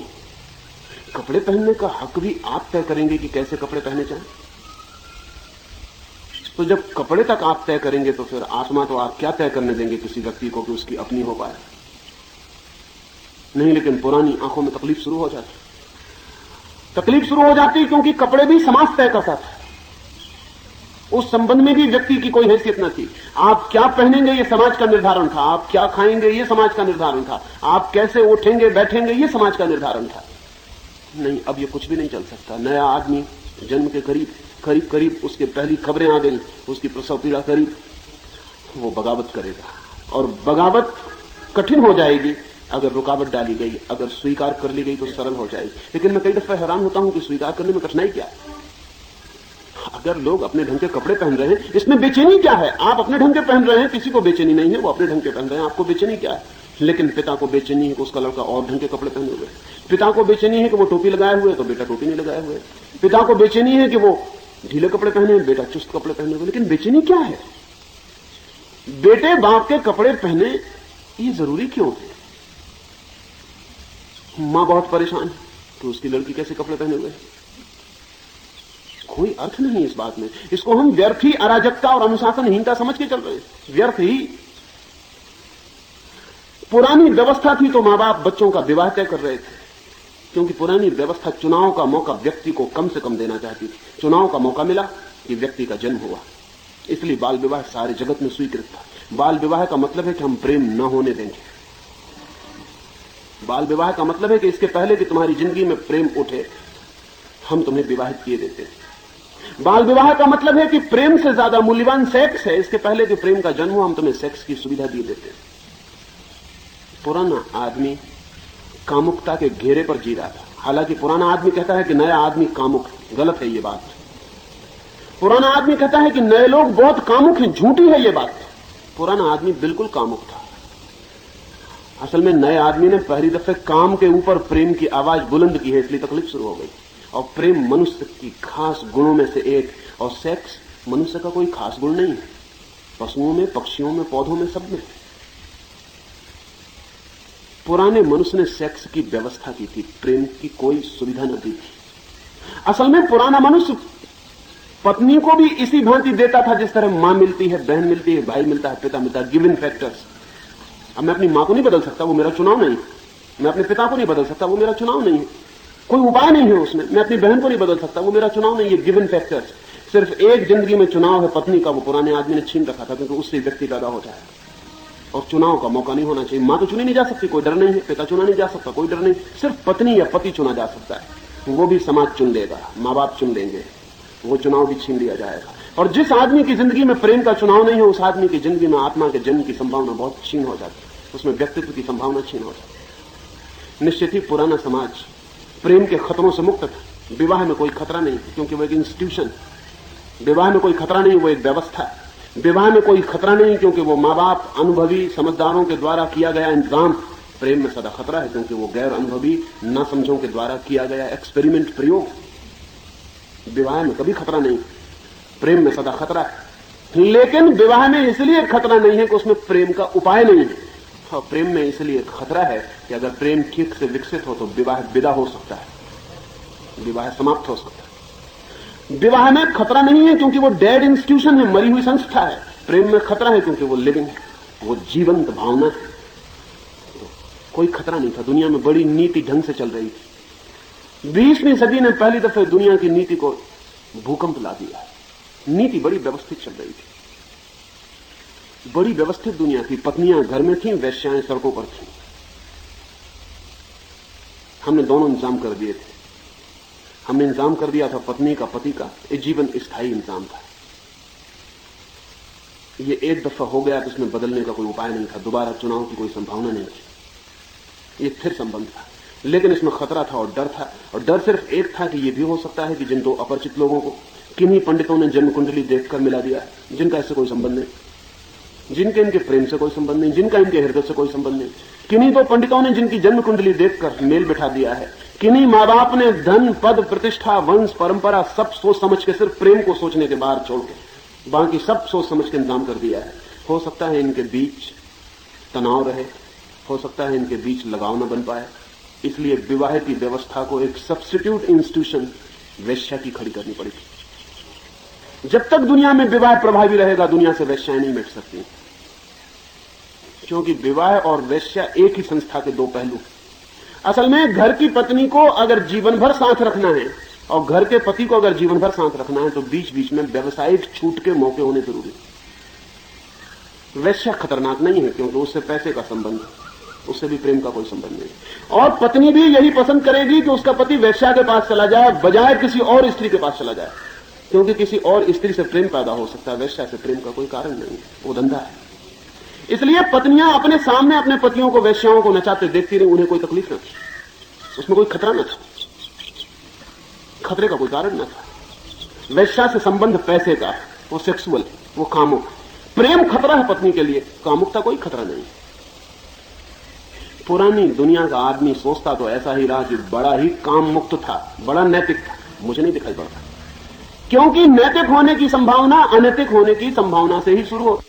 [SPEAKER 1] कपड़े पहनने का हक भी आप तय करेंगे कि कैसे कपड़े पहने जाएं। तो जब कपड़े तक आप तय करेंगे तो फिर आत्मा तो आप क्या तय करने देंगे किसी व्यक्ति को कि उसकी अपनी हो पाए? नहीं। लेकिन पुरानी आंखों में तकलीफ शुरू हो जाती। तकलीफ शुरू हो जाती क्योंकि कपड़े भी समाज तय करता था। उस संबंध में भी व्यक्ति की कोई हैसियत न थी। आप क्या पहनेंगे ये समाज का निर्धारण था। आप क्या खाएंगे ये समाज का निर्धारण था। आप कैसे उठेंगे बैठेंगे ये समाज का निर्धारण था। नहीं, अब ये कुछ भी नहीं चल सकता। नया आदमी जन्म के करीब उसके पहली खबरें आ गई, उसकी प्रसव पीड़ा करीब, वो बगावत करेगा और बगावत कठिन हो जाएगी। अगर रुकावट डाली गई, अगर स्वीकार कर ली गई तो सरल हो जाएगी। लेकिन मैं कई दफा हैरान होता हूं कि स्वीकार करने में कठिनाई क्या है। अगर लोग अपने ढंग के कपड़े पहन रहे हैं, इसमें बेचैनी क्या है? आप अपने ढंग के पहन रहे हैं, किसी को बेचैनी नहीं है, वो अपने ढंग के पहन रहे हैं, आपको बेचैनी क्या है? लेकिन पिता को बेचैनी है कि उसका लड़का और ढंग के कपड़े पहने हुए। पिता को बेचैनी है कि वो टोपी लगाए हुए तो बेटा टोपी नहीं लगाए हुए। पिता को बेचैनी है कि वो ढीले कपड़े पहने, बेटा चुस्त कपड़े पहने हुए। लेकिन बेचैनी क्या है? बेटे बाप के कपड़े पहने ये जरूरी क्यों है? मां बहुत परेशान है तो उसकी लड़की कैसे कपड़े पहने हुए? कोई अर्थ नहीं इस बात में। इसको हम व्यर्थ ही अराजकता और अनुशासनहीनता समझ के चल रहे हैं। व्यर्थ ही। पुरानी व्यवस्था थी तो मां बाप बच्चों का विवाह तय कर रहे थे, क्योंकि पुरानी व्यवस्था चुनाव का मौका व्यक्ति को कम से कम देना चाहती थी। चुनाव का मौका मिला कि व्यक्ति का जन्म हुआ, इसलिए बाल विवाह सारे जगत में स्वीकृत था। बाल विवाह का मतलब है कि हम प्रेम न होने देंगे। बाल विवाह का मतलब है कि इसके पहले कि तुम्हारी जिंदगी में प्रेम उठे, हम तुम्हें विवाहित किए देते हैं। बाल विवाह का मतलब है कि प्रेम से ज्यादा मूल्यवान सेक्स है, इसके पहले कि प्रेम का जन्म हो हम तुम्हें सेक्स की सुविधा दिए देते हैं। पुराना आदमी कामुकता के घेरे पर जी रहा था। हालांकि पुराना आदमी कहता है कि नया आदमी कामुक है, गलत है ये बात। पुराना आदमी कहता है कि नए लोग बहुत कामुक हैं, झूठी है ये बात। पुराना आदमी बिल्कुल कामुक था। असल में नए आदमी ने पहली दफे काम के ऊपर प्रेम की आवाज बुलंद की है, इसलिए तकलीफ शुरू हो गई। और प्रेम मनुष्य की खास गुणों में से एक, और सेक्स मनुष्य का कोई खास गुण नहीं है। पशुओं में, पक्षियों में, पौधों में, सब में। पुराने मनुष्य ने सेक्स की व्यवस्था की थी, प्रेम की कोई सुविधा न दी थी। असल में पुराना मनुष्य पत्नी को भी इसी भांति देता था जिस तरह मां मिलती है, बहन मिलती है, भाई मिलता है, पिता मिलता है, गिवन फैक्टर्स। अब मैं अपनी मां को नहीं बदल सकता, वो मेरा चुनाव नहीं। मैं अपने पिता को नहीं बदल सकता, वो मेरा चुनाव नहीं है। कोई उपाय नहीं है उसमें। मैं अपनी बहन को नहीं बदल सकता, वो मेरा चुनाव नहीं है। Given factors. सिर्फ एक जिंदगी में चुनाव है पत्नी का, वो पुराने आदमी ने छीन रखा था, क्योंकि उससे व्यक्ति पैदा होता है और चुनाव का मौका नहीं होना चाहिए। मां तो चुनी नहीं जा सकती, कोई डर नहीं है। पिता चुना नहीं जा सकता, कोई डर नहीं। सिर्फ पत्नी या पति चुना जा सकता है, वो भी समाज चुन लेगा, माँ बाप चुन लेंगे, वो चुनाव भी छीन लिया जाएगा। और जिस आदमी की जिंदगी में प्रेम का चुनाव नहीं है, उस आदमी की जिंदगी में आत्मा के जन्म की संभावना बहुत छीन हो जाती है, उसमें व्यक्तित्व की संभावना छीन हो जाती है। निश्चित ही पुराना समाज प्रेम के खतरों से मुक्त था। विवाह में कोई खतरा नहीं, क्योंकि वो एक इंस्टीट्यूशन। विवाह में कोई खतरा नहीं, वो एक व्यवस्था है। विवाह में कोई खतरा नहीं, क्योंकि वो माँ बाप अनुभवी समझदारों के द्वारा किया गया इंतजाम। प्रेम में सदा खतरा है, क्योंकि वो गैर अनुभवी न समझों के द्वारा किया गया एक्सपेरिमेंट, प्रयोग। विवाह में कभी खतरा नहीं, प्रेम में सदा खतरा है। लेकिन विवाह में इसलिए खतरा नहीं है कि उसमें प्रेम का उपाय नहीं है, और प्रेम में इसलिए खतरा है कि अगर प्रेम ठीक से विकसित हो तो विवाह विदा हो सकता है, विवाह समाप्त हो सकता है। विवाह में खतरा नहीं है क्योंकि वो डेड इंस्टीट्यूशन है, मरी हुई संस्था है। प्रेम में खतरा है क्योंकि वो लिविंग है, वो जीवंत भावना है। तो कोई खतरा नहीं था। दुनिया में बड़ी नीति ढंग से चल रही थी। 20वीं सदी ने पहली दफे दुनिया की नीति को भूकंप ला दिया। नीति बड़ी व्यवस्थित चल रही थी, बड़ी व्यवस्थित दुनिया थी। पत्नियां घर में थीं, वेश्याएं सड़कों पर थीं। हमने दोनों इंतजाम कर दिए थे। हमने इंतजाम कर दिया था पत्नी का, पति का। एक जीवन स्थायी इंतजाम था। ये एक दफा हो गया तो उसमें बदलने का कोई उपाय नहीं था, दोबारा चुनाव की कोई संभावना नहीं थी। ये फिर संबंध था, लेकिन इसमें खतरा था और डर था। और डर सिर्फ एक था कि यह भी हो सकता है कि जिन दो अपरिचित लोगों को किन्हीं पंडितों ने जन्म कुंडली देखकर मिला दिया, जिनका इससे कोई संबंध नहीं, जिनके इनके प्रेम से कोई संबंध नहीं, जिनका इनके हृदय से कोई संबंध नहीं, किन्हीं दो पंडितों ने जिनकी जन्म कुंडली देखकर मेल बिठा दिया है। किन्हीं माँ बाप ने धन, पद, प्रतिष्ठा, वंश, परंपरा सब सोच समझ के सिर्फ प्रेम को सोचने के बाहर छोड़ के बाकी सब सोच समझ के इंतजाम कर दिया है। हो सकता है इनके बीच तनाव रहे, हो सकता है इनके बीच लगाव न बन पाए, इसलिए विवाह की व्यवस्था को एक सब्स्टिट्यूट इंस्टीट्यूशन वेश्या की खड़ी करनी पड़ेगी। जब तक दुनिया में विवाह प्रभावी रहेगा, दुनिया से वेश्याएं नहीं मिट सकती, क्योंकि विवाह और वेश्या एक ही संस्था के दो पहलू। असल में घर की पत्नी को अगर जीवन भर साथ रखना है और घर के पति को अगर जीवन भर साथ रखना है तो बीच बीच में व्यवसायिक छूट के मौके होने जरूरी। वेश्या खतरनाक नहीं है क्योंकि उससे पैसे का संबंध है, उससे भी प्रेम का कोई संबंध नहीं। और पत्नी भी यही पसंद करेगी कि उसका पति वेश्या के पास चला जाए बजाय किसी और स्त्री के पास चला जाए, क्योंकि किसी और स्त्री से प्रेम पैदा हो सकता है, वेश्या से प्रेम का कोई कारण नहीं है, वो धंधा है। इसलिए पत्नियां अपने सामने अपने पतियों को वेश्याओं को नचाते देखती रही, उन्हें कोई तकलीफ न थी, उसमें कोई खतरा न था, खतरे का कोई कारण न था। वेश्या से संबंध पैसे का, वो सेक्सुअल, वो कामुक। प्रेम खतरा है पत्नी के लिए, कामुकता कोई खतरा नहीं। पुरानी दुनिया का आदमी सोचता तो ऐसा ही रहा कि बड़ा ही काम मुक्त था, बड़ा नैतिक था। मुझे नहीं दिखाई पड़ता, क्योंकि नैतिक होने की संभावना अनैतिक होने की संभावना से ही शुरू हो,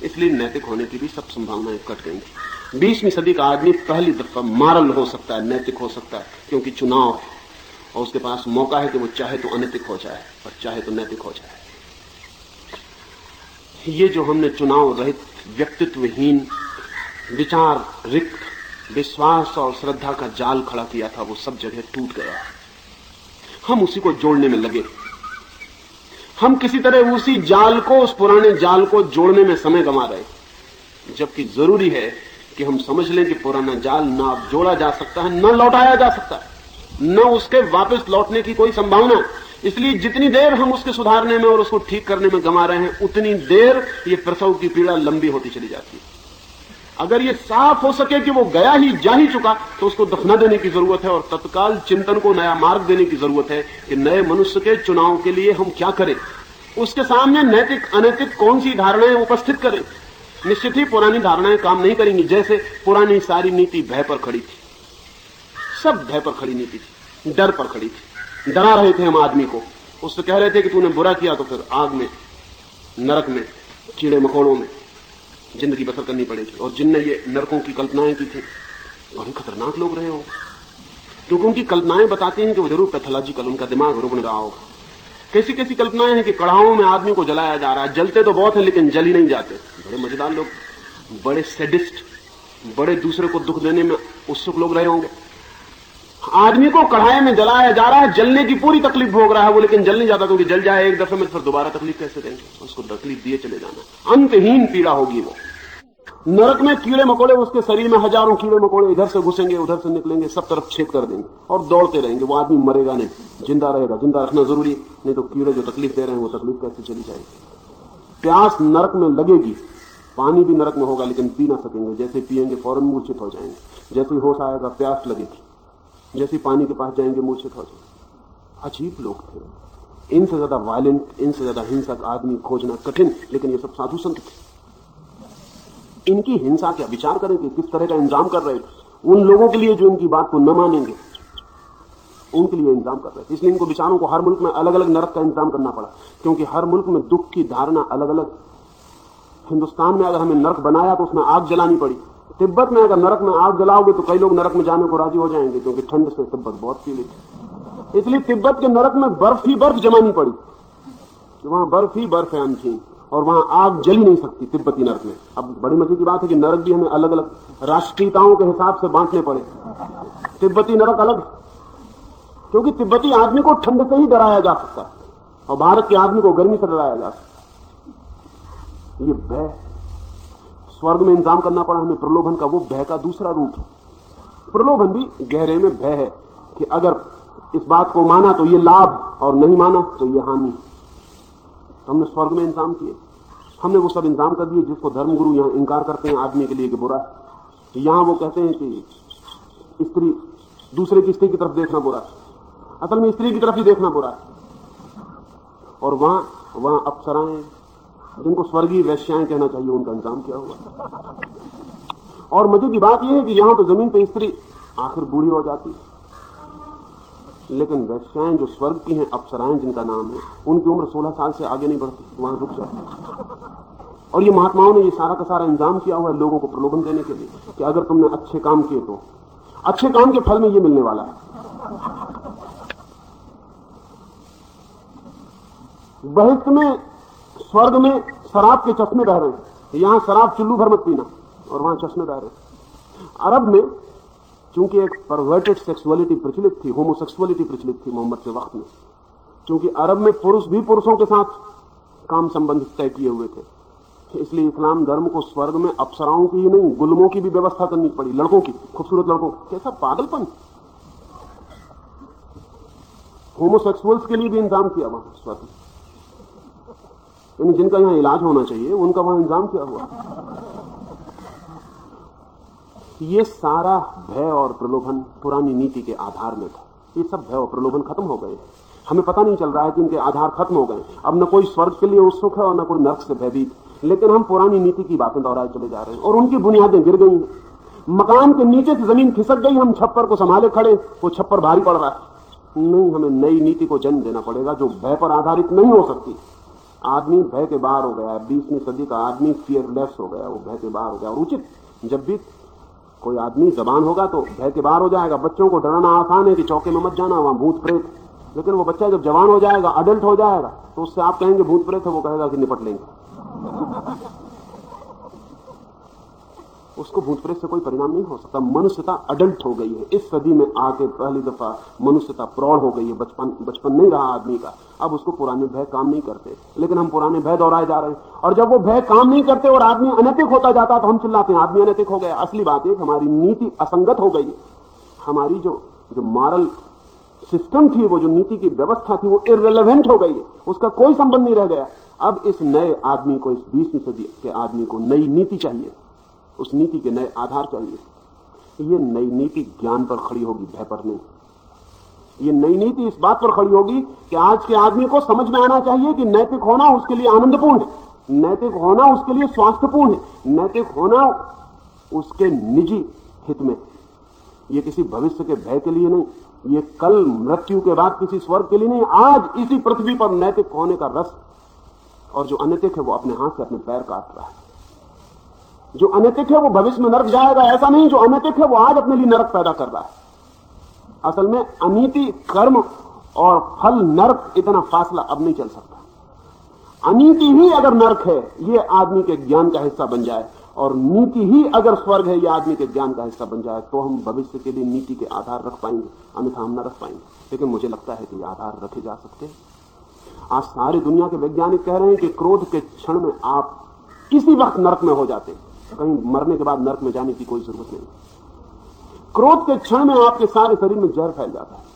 [SPEAKER 1] इसलिए नैतिक होने की भी सब संभावनाएं कट गई थी। 20वीं सदी का आदमी पहली दफा मॉरल हो सकता है, नैतिक हो सकता है, क्योंकि चुनाव है और उसके पास मौका है कि वो चाहे तो अनैतिक हो जाए और चाहे तो नैतिक हो जाए। ये जो हमने चुनाव रहित, व्यक्तित्वहीन, विचार रिक्त, विश्वास और श्रद्धा का जाल खड़ा किया था, वो सब जगह टूट गया। हम उसी को जोड़ने में लगे। हम किसी तरह उसी जाल को, उस पुराने जाल को जोड़ने में समय गंवा रहे, जबकि जरूरी है कि हम समझ लें कि पुराना जाल न जोड़ा जा सकता है, न लौटाया जा सकता है, न उसके वापस लौटने की कोई संभावना। इसलिए जितनी देर हम उसके सुधारने में और उसको ठीक करने में गंवा रहे हैं, उतनी देर ये प्रसव की पीड़ा लंबी होती चली जाती है। अगर ये साफ हो सके कि वो गया ही, जा ही चुका, तो उसको दफना देने की जरूरत है और तत्काल चिंतन को नया मार्ग देने की जरूरत है कि नए मनुष्य के चुनाव के लिए हम क्या करें, उसके सामने नैतिक अनैतिक कौन सी धारणाएं उपस्थित करें। निश्चित ही पुरानी धारणाएं काम नहीं करेंगी। जैसे पुरानी सारी नीति भय पर खड़ी थी, सब भय पर खड़ी नीति थी, डर पर खड़ी थी। डरा रहे थे हम आदमी को, उससे कह रहे थे कि तूने बुरा किया तो फिर आग में, नरक में, कीड़े मकोड़ों में जिंदगी बसर करनी पड़ेगी। और जिनने ये नरकों की कल्पनाएं की थी बड़े खतरनाक लोग रहे हो, क्योंकि उनकी कल्पनाएं बताती हैं कि वो जरूर पैथोलॉजिकल, उनका दिमाग रुगण रहा होगा। कैसी कैसी कल्पनाएं हैं कि कड़ाहों में आदमी को जलाया जा रहा है, जलते तो बहुत है लेकिन जल ही नहीं जाते। बड़े मजेदार लोग, बड़े सैडिस्ट, बड़े दूसरे को दुख देने में उत्सुक लोग रहे होंगे। आदमी को कढ़ाई में जलाया जा रहा है, जलने की पूरी तकलीफ भोग रहा है वो, लेकिन जल नहीं जाता क्योंकि जल जाए एक दफे में, फिर दोबारा तकलीफ कैसे देंगे? उसको तकलीफ दिए चले जाना, अंतहीन पीड़ा होगी वो। नरक में कीड़े मकोड़े, उसके शरीर में हजारों कीड़े मकोड़े इधर से घुसेंगे उधर से निकलेंगे, सब तरफ छेद कर देंगे और दौड़ते रहेंगे। वो आदमी मरेगा नहीं, जिंदा रहेगा। जिंदा रखना जरूरी, नहीं तो कीड़े जो तकलीफ दे रहे हैं वो तकलीफ कैसे चली जाएगी। प्यास नरक में लगेगी, पानी भी नरक में होगा, लेकिन पी ना सकेंगे। जैसे पिएंगे फौरन मूर्छित हो जाएंगे। जैसे ही होश आएगा प्यास लगेगी, जैसे पानी के पास जाएंगे मूर्छित हो जाएंगे। अजीब लोग थे। इनसे ज्यादा वायलेंट, इनसे ज्यादा हिंसक आदमी खोजना कठिन, लेकिन ये सब साधु संत थे। इनकी हिंसा क्या विचार करें कि किस तरह का इंतजाम कर रहे थे उन लोगों के लिए जो इनकी बात को न मानेंगे, उनके लिए इंतजाम कर रहे थे। इसलिए इनको बेचारों को हर मुल्क में अलग अलग नरक का इंतजाम करना पड़ा, क्योंकि हर मुल्क में दुख की धारणा अलग अलग। हिंदुस्तान में अगर हमें नरक बनाया तो उसमें आग जलानी पड़ी। तिब्बत में अगर नरक में आग जलाओगे तो कई लोग नरक में जाने को राजी हो जाएंगे, क्योंकि ठंड से तिब्बत बहुत पीड़ित है। इसलिए तिब्बत के नरक में बर्फ ही बर्फ जमानी पड़ी, वहां बर्फ ही बर्फ है अनछीन, और वहां आग जल ही नहीं सकती तिब्बती नरक में। अब बड़ी मजे की बात है कि नरक भी हमें अलग अलग राष्ट्रीयताओं के हिसाब से बांटने पड़े। तिब्बती नरक अलग, क्योंकि तिब्बती आदमी को ठंड से ही डराया जा सकता है और भारत के आदमी को गर्मी से डराया जा सकता है। ये भय स्वर्ग में इंतजाम करना पड़ा हमें प्रलोभन का, वो भय का दूसरा रूप है। प्रलोभन भी गहरे में भय है कि अगर इस बात को माना तो ये लाभ और नहीं माना तो ये हानि। तो हमने स्वर्ग में इंतजाम किए, हमने वो सब इंतजाम कर दिए जिसको धर्मगुरु यहां इंकार करते हैं आदमी के लिए कि बुरा है। यहां वो कहते हैं कि स्त्री, दूसरे की स्त्री की तरफ देखना बुरा है, असल में स्त्री की तरफ ही देखना बुरा है। और वहां अप्सराएं, जिनको स्वर्गीय वैश्याएं कहना चाहिए, उनका इंतजाम किया हुआ। और मजे की बात यह है कि यहां तो जमीन पे स्त्री आखिर बूढ़ी हो जाती है, लेकिन वैश्याएं जो स्वर्ग की हैं, अप्सराएं जिनका नाम है, उनकी उम्र 16 साल से आगे नहीं बढ़ती, वहां रुक जाती। और ये महात्माओं ने ये सारा का सारा इंतजाम किया हुआ है लोगों को प्रलोभन देने के लिए कि अगर तुमने अच्छे काम किए तो अच्छे काम के फल में ये मिलने वाला है। बहिष्ठ में, स्वर्ग में शराब के चश्मे बह रहे हैं, यहां शराब चुल्लू भर मत पीना, और वहां चश्मे बह रहे हैं। अरब में चूंकि एक परवर्टेड सेक्सुअलिटी प्रचलित थी, होमोसेक्सुअलिटी प्रचलित थी मोहम्मद के वक्त में, क्योंकि अरब में पुरुष भी पुरुषों के साथ काम संबंध तय किए हुए थे, इसलिए इस्लाम धर्म को स्वर्ग में अप्सराओं की ही नहीं, गुलमों की भी व्यवस्था करनी पड़ी, लड़कों की, खूबसूरत लड़कों। कैसा पागलपन! होमोसेक्सुअल्स के लिए भी इंतजाम किया वहां स्वर्ग, यानी जिनका यहां इलाज होना चाहिए उनका वहां इंतजाम किया हुआ। ये सारा भय और प्रलोभन पुरानी नीति के आधार में था। ये सब भय और प्रलोभन खत्म हो गए, हमें पता नहीं चल रहा है कि इनके आधार खत्म हो गए। अब न कोई स्वर्ग के लिए उत्सुक है और न कोई नरक से भयभीत, लेकिन हम पुरानी नीति की बातें दोहराए चले जा रहे हैं और उनकी बुनियादें गिर गई हैं। मकान के नीचे से जमीन खिसक गई, हम छप्पर को संभाले खड़े, वो छप्पर भारी पड़ रहा है। नहीं, हमें नई नीति को जन्म देना पड़ेगा जो भय पर आधारित नहीं हो सकती। आदमी भय के बाहर हो गया है, 20वीं सदी का आदमी फियरलेस हो गया, वो भय के बाहर हो गया। और उचित, जब भी कोई आदमी जबान होगा तो भय के बाहर हो जाएगा। बच्चों को डराना आसान है कि चौके में मत जाना, वहां भूत प्रेत, लेकिन वो बच्चा जब जवान हो जाएगा, अडल्ट हो जाएगा, तो उससे आप कहेंगे भूत प्रेत है, वो कहेगा कि निपट लेंगे। उसको भूत प्रेत से कोई परिणाम नहीं हो सकता। मनुष्यता अडल्ट हो गई है इस सदी में आके, पहली दफा मनुष्यता प्रौढ़ हो गई है। बचपन नहीं रहा आदमी का, अब उसको पुराने भय काम नहीं करते, लेकिन हम पुराने भय दोहराए जा रहे हैं। और जब वो भय काम नहीं करते और आदमी अनैतिक होता जाता है तो हम चिल्लाते हैं आदमी अनैतिक हो गया। असली बात है हमारी नीति असंगत हो गई है। हमारी जो मॉरल सिस्टम थी, वो जो नीति की व्यवस्था थी, वो इररिलेवेंट हो गई है, उसका कोई संबंध नहीं रह गया। अब इस नए आदमी को, इस 20वीं सदी के आदमी को नई नीति चाहिए, उस नीति के नए आधार चाहिए। ये नई नीति ज्ञान पर खड़ी होगी, भय पर नहीं। ये नई नीति इस बात पर खड़ी होगी कि आज के आदमी को समझ में आना चाहिए कि नैतिक होना उसके लिए आनंदपूर्ण है, नैतिक होना उसके लिए स्वास्थ्यपूर्ण है, नैतिक होना उसके निजी हित में। ये किसी भविष्य के भय के लिए नहीं, ये कल मृत्यु के बाद किसी स्वर्ग के लिए नहीं, आज इसी पृथ्वी पर नैतिक होने का रस। और जो अनैतिक है वो अपने हाथ से अपने पैर काट रहा है। जो अनैतिक है वो भविष्य में नरक जाएगा, ऐसा नहीं। जो अनैतिक है वो आज अपने लिए नरक पैदा कर रहा है। असल में अनीति कर्म और फल नरक, इतना फासला अब नहीं चल सकता। अनीति ही अगर नरक है, ये आदमी के ज्ञान का हिस्सा बन जाए, और नीति ही अगर स्वर्ग है, यह आदमी के ज्ञान का हिस्सा बन जाए, तो हम भविष्य के लिए नीति के आधार रख पाएंगे, अन्यथा हम न रख पाएंगे। लेकिन मुझे लगता है कि आधार रखे जा सकते हैं। आज सारी दुनिया के वैज्ञानिक कह रहे हैं कि क्रोध के क्षण में आप किसी वक्त नरक में हो जाते हैं, कहीं मरने के बाद नरक में जाने की कोई जरूरत नहीं। क्रोध के क्षण में आपके सारे शरीर में जहर फैल जाता है।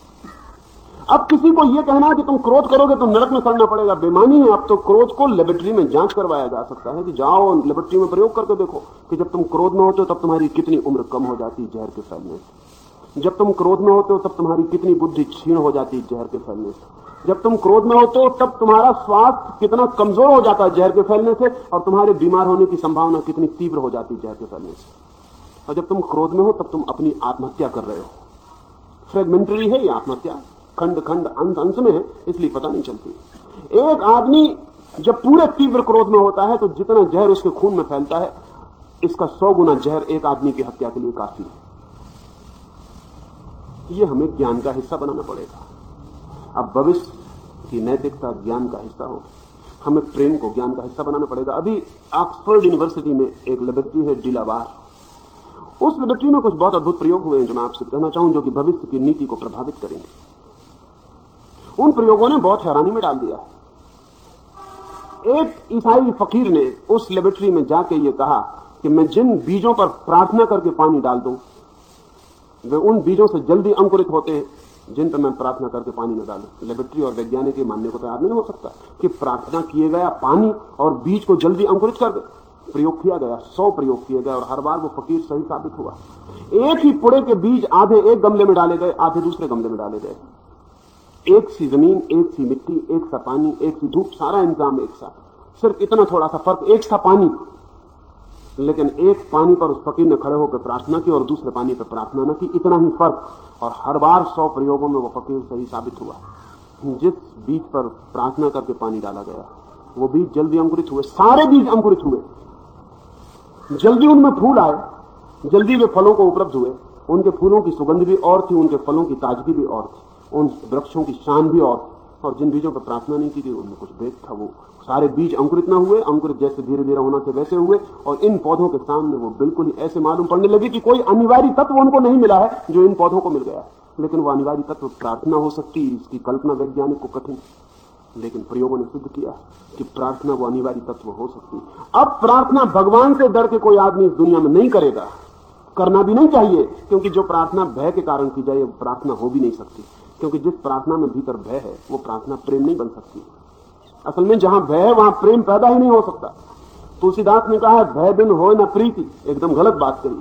[SPEAKER 1] अब किसी को यह कहना है कि तुम क्रोध करोगे तो नरक में सड़ना पड़ेगा, बेमानी है। अब तो क्रोध को लेबोरेटरी में जांच करवाया जा सकता है कि जाओ लेबोरेटरी में प्रयोग करके देखो कि जब तुम क्रोध में होते हो तब तुम्हारी कितनी उम्र कम हो जाती है जहर के फैलने से, जब तुम क्रोध में होते हो तब तुम्हारी कितनी बुद्धि क्षीण हो जाती है जहर के फैलने से, जब तुम क्रोध में होते हो तब तुम्हारा स्वास्थ्य कितना कमजोर हो जाता है जहर के फैलने से, और तुम्हारे बीमार होने की संभावना कितनी तीव्र हो जाती है जहर के फैलने से। और जब तुम क्रोध में हो तब तुम अपनी आत्महत्या कर रहे हो। फ्रेगमेंटरी है ये आत्महत्या, खंड खंड अंश अंश में है, इसलिए पता नहीं चलती। एक आदमी जब पूरे तीव्र क्रोध में होता है तो जितना जहर उसके खून में फैलता है, इसका 100 गुना जहर एक आदमी की हत्या के लिए काफी है। यह हमें ज्ञान का हिस्सा बनाना पड़ेगा। अब भविष्य की नैतिकता ज्ञान का हिस्सा हो, हमें प्रेम को ज्ञान का हिस्सा बनाना पड़ेगा। अभी ऑक्सफोर्ड यूनिवर्सिटी में एक लेबोरेटरी है डिलावार, उस लेबोरेटरी में कुछ बहुत अद्भुत प्रयोग हुए हैं जो मैं आपसे कहना चाहूं, जो कि भविष्य की नीति को प्रभावित करेंगे। उन प्रयोगों ने बहुत हैरानी में डाल दिया। एक ईसाई फकीर ने उस लेबोरेटरी में जाके ये कहा कि मैं जिन बीजों पर प्रार्थना करके पानी डाल दूं, वे उन बीजों से जल्दी अंकुरित होते हैं जिन पर मैं प्रार्थना करके पानी न डालूं। लेबोरेटरी और वैज्ञानिक ये मानने को तैयार नहीं हो सकता कि प्रार्थना किए गया पानी और बीज को जल्दी अंकुरित कर दे। प्रयोग किया गया, 100 प्रयोग किए गए और हर बार वो फकीर सही साबित हुआ। एक ही पुड़े के बीज आधे एक गमले में डाले गए, आधे दूसरे गमले में डाले गए। एक सी जमीन, एक सी मिट्टी, एक सा पानी, एक सी धूप, सारा इंतजाम एक सा, सिर्फ इतना थोड़ा सा फर्क, एक सा पानी। लेकिन एक पानी पर उस फकीर ने खड़े होकर प्रार्थना की और दूसरे पानी पर प्रार्थना न की, इतना ही फर्क। और हर बार 100 प्रयोगों में वो फकीर सही साबित हुआ। जिस बीज पर प्रार्थना करके पानी डाला गया वो बीज जल्दी अंकुरित हुए, सारे बीज अंकुरित हुए, जल्दी उनमें फूल आए, जल्दी वे फलों को उपलब्ध हुए। उनके फूलों की सुगंध भी और थी, उनके फलों की ताजगी भी और थी, उन वृक्षों की शान भी और। और जिन बीजों पर प्रार्थना नहीं की थी उनमें कुछ भेद था, वो सारे बीज अंकुरित न हुए, अंकुरित जैसे धीरे धीरे होना थे वैसे हुए। और इन पौधों के सामने वो बिल्कुल ही ऐसे मालूम पड़ने लगे कि कोई अनिवार्य तत्व उनको नहीं मिला है जो इन पौधों को मिल गया। लेकिन वो अनिवार्य तत्व प्रार्थना हो सकती है, इसकी कल्पना वैज्ञानिक को कठिन, लेकिन प्रयोगों ने सिद्ध किया कि प्रार्थना वो अनिवार्य तत्व हो सकती है। अब प्रार्थना भगवान से डर के कोई आदमी इस दुनिया में नहीं करेगा, करना भी नहीं चाहिए, क्योंकि जो प्रार्थना भय के कारण की जाए वो प्रार्थना हो भी नहीं सकती। क्योंकि जिस प्रार्थना में भीतर भय है वो प्रार्थना प्रेम नहीं बन सकती। असल में जहां भय है वहां प्रेम पैदा ही नहीं हो सकता। तुलसीदास ने कहा है भय बिन होए न प्रीति, एकदम गलत बात कही।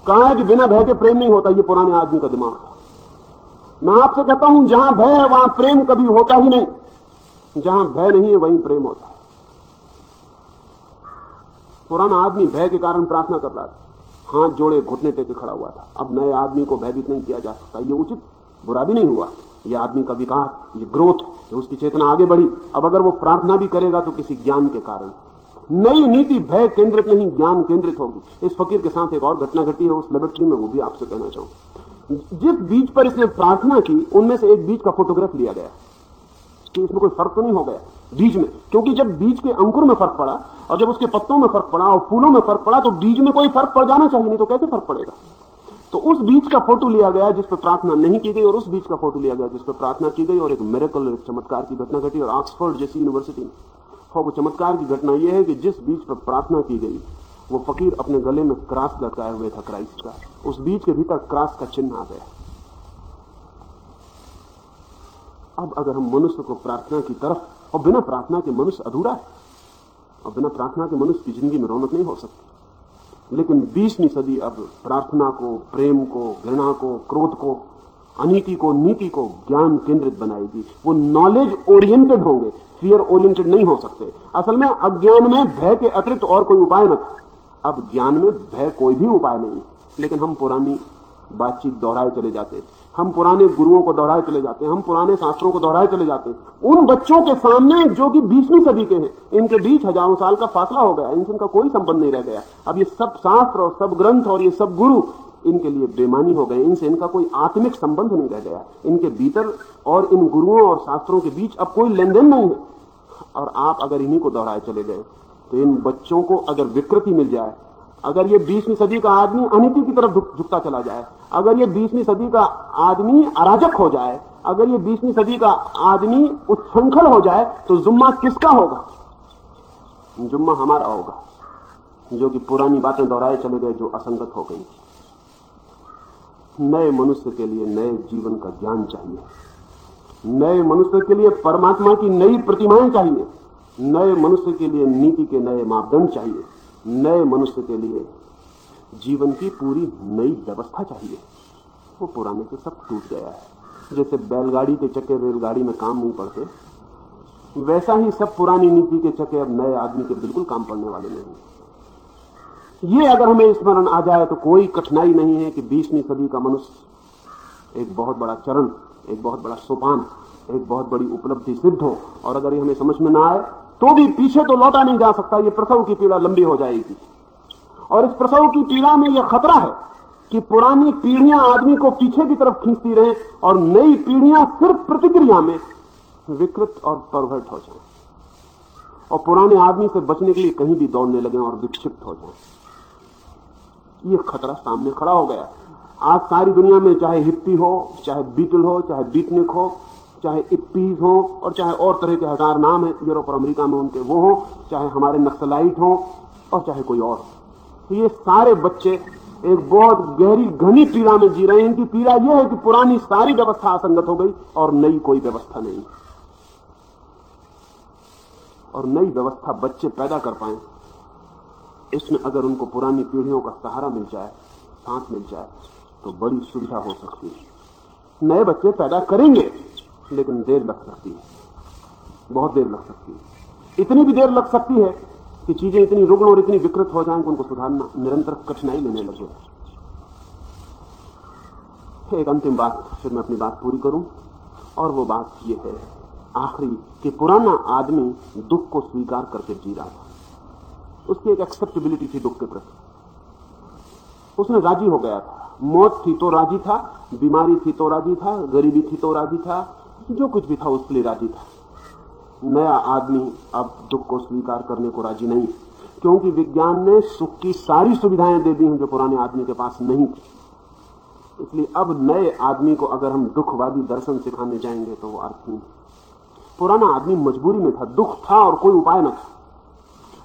[SPEAKER 1] कहा है कि बिना भय के प्रेम नहीं होता, ये पुराने आदमी का दिमाग है। मैं आपसे कहता हूं जहां भय है वहां प्रेम कभी होता ही नहीं, जहां भय नहीं है वहीं प्रेम होता है। पुराना आदमी भय के कारण प्रार्थना कर रहा था, हाथ जोड़े घुटने टेके खड़ा हुआ था। अब नए आदमी को भयभीत नहीं किया जा सकता, ये उचित बुरा भी नहीं हुआ। ये आदमी का विकास, ये ग्रोथ, उसकी चेतना आगे बढ़ी। अब अगर वो प्रार्थना भी करेगा तो किसी ज्ञान के कारण। नई नीति भय केंद्रित नहीं, ज्ञान केंद्रित होगी। इस फकीर के साथ एक और घटना घटी है उस लेबोरेटरी में, वो भी आपसे कहना चाहूंगा। जिस बीज पर इसने प्रार्थना की उनमें से एक बीज का फोटोग्राफ लिया गया कि इसमें कोई फर्क तो नहीं हो गया बीज में, क्योंकि जब बीज के अंकुर में फर्क पड़ा और जब उसके पत्तों में फर्क पड़ा और फूलों में फर्क पड़ा तो बीज में कोई फर्क पड़ जाना चाहिए, नहीं तो कैसे फर्क पड़ेगा। तो उस बीज का फोटो लिया गया जिस पर प्रार्थना नहीं की गई और उस बीज का फोटो लिया गया जिस पर प्रार्थना की गई, और एक मिरेकल, एक चमत्कार की घटना घटी। और ऑक्सफोर्ड जैसी यूनिवर्सिटी में वो चमत्कार की घटना यह है कि जिस बीज पर प्रार्थना की गई वो फकीर अपने गले में क्रॉस लटकाए हुए था, क्राइस्ट का। उस बीज के भीतर क्रॉस का चिन्ह आ गया। अब अगर हम मनुष्य को प्रार्थना की तरफ, और बिना प्रार्थना के मनुष्य अधूरा है, और बिना प्रार्थना के मनुष्य की जिंदगी में रौनक नहीं हो सकती। लेकिन 20वीं सदी अब प्रार्थना को, प्रेम को, घृणा को, क्रोध को, अनीति को, नीति को ज्ञान केंद्रित बनाएगी। वो नॉलेज ओरिएंटेड होंगे, फियर ओरिएंटेड नहीं हो सकते। असल में अज्ञान में भय के अतिरिक्त और कोई उपाय न था, अब ज्ञान में भय कोई भी उपाय नहीं। लेकिन हम पुरानी बातचीत दोहराए चले जाते हैं, हम पुराने गुरुओं को दोहराए चले जाते हैं, हम पुराने शास्त्रों को दोहराए चले जाते हैं। उन बच्चों के सामने जो कि 20वीं सदी के हैं, इनके बीच हजारों साल का फासला हो गया, इनसे इनका कोई संबंध नहीं रह गया। अब ये सब शास्त्र और सब ग्रंथ और ये सब गुरु इनके लिए बेमानी हो गए, इनसे इनका कोई आत्मिक संबंध नहीं रह गया। इनके भीतर और इन गुरुओं और शास्त्रों के बीच अब कोई लेन देन नहीं है। और आप अगर इन्हीं को दोहराए चले गए तो इन बच्चों को अगर विकृति मिल जाए, अगर ये 20वीं सदी का आदमी अनीति की तरफ झुकता चला जाए, अगर ये 20वीं सदी का आदमी अराजक हो जाए, अगर ये 20वीं सदी का आदमी उच्छृंखल हो जाए, तो जुम्मा किसका होगा? जुम्मा हमारा होगा, जो कि पुरानी बातें दोहराए चले गए, जो असंगत हो गई। नए मनुष्य के लिए नए जीवन का ज्ञान चाहिए, नए मनुष्य के लिए परमात्मा की नई प्रतिमाएं चाहिए, नए मनुष्य के लिए नीति के नए मापदंड चाहिए, नए मनुष्य के लिए जीवन की पूरी नई व्यवस्था चाहिए। वो पुराने तो सब टूट गया है। जैसे बैलगाड़ी के चक्के रेलगाड़ी में काम नहीं पड़ते, वैसा ही सब पुरानी नीति के चक्के अब नए आदमी के बिल्कुल काम पड़ने वाले नहीं। ये अगर हमें स्मरण आ जाए तो कोई कठिनाई नहीं है कि 20वीं सदी का मनुष्य एक बहुत बड़ा चरण, एक बहुत बड़ा सोपान, एक बहुत बड़ी उपलब्धि सिद्ध हो। और अगर ये हमें समझ में ना आए तो भी पीछे तो लौटा नहीं जा सकता। ये प्रसव की पीड़ा लंबी हो जाएगी, और इस प्रसव की पीड़ा में यह खतरा है कि पुरानी पीढ़ियां आदमी को पीछे की तरफ खींचती रहें और नई पीढ़ियां सिर्फ प्रतिक्रिया में विकृत और परवर्ट हो जाएं, और पुराने आदमी से बचने के लिए कहीं भी दौड़ने लगे और विक्षिप्त हो जाएं। ये खतरा सामने खड़ा हो गया। आज सारी दुनिया में चाहे हिप्पी हो, चाहे बीटल हो, चाहे बीटनिक हो, चाहे इप्पीज हो, और चाहे और तरह के हजार नाम है यूरोप और अमेरिका में उनके, वो हो, चाहे हमारे नक्सलाइट हो, और चाहे कोई और, तो ये सारे बच्चे एक बहुत गहरी घनी पीड़ा में जी रहे हैं। इनकी पीड़ा यह है कि पुरानी सारी व्यवस्था असंगत हो गई और नई कोई व्यवस्था नहीं। और नई व्यवस्था बच्चे पैदा कर पाए, इसमें अगर उनको पुरानी पीढ़ियों का सहारा मिल जाए, साथ मिल जाए, तो बड़ी सुविधा हो सकती है। नए बच्चे पैदा करेंगे, लेकिन देर लग सकती है, बहुत देर लग सकती है। इतनी भी देर लग सकती है कि चीजें इतनी रुग्ण और इतनी विकृत हो जाएं कि उनको सुधारना निरंतर कठिनाई लेने लगे। एक अंतिम बात, फिर मैं अपनी बात पूरी करूं, और वो बात ये है आखिरी, कि पुराना आदमी दुख को स्वीकार करके जी रहा था। उसकी एक एक्सेप्टेबिलिटी थी दुख के प्रति, उसने राजी हो गया था। मौत थी तो राजी था, बीमारी थी तो राजी था, गरीबी थी तो राजी था, जो कुछ भी था उसके लिए राजी था। नया आदमी अब दुख को स्वीकार करने को राजी नहीं, क्योंकि विज्ञान ने सुख की सारी सुविधाएं दे दी हैं जो पुराने आदमी के पास नहीं थी। इसलिए अब नए आदमी को अगर हम दुखवादी दर्शन सिखाने जाएंगे तो वो अर्थहीन है। पुराना आदमी मजबूरी में था, दुख था और कोई उपाय न था,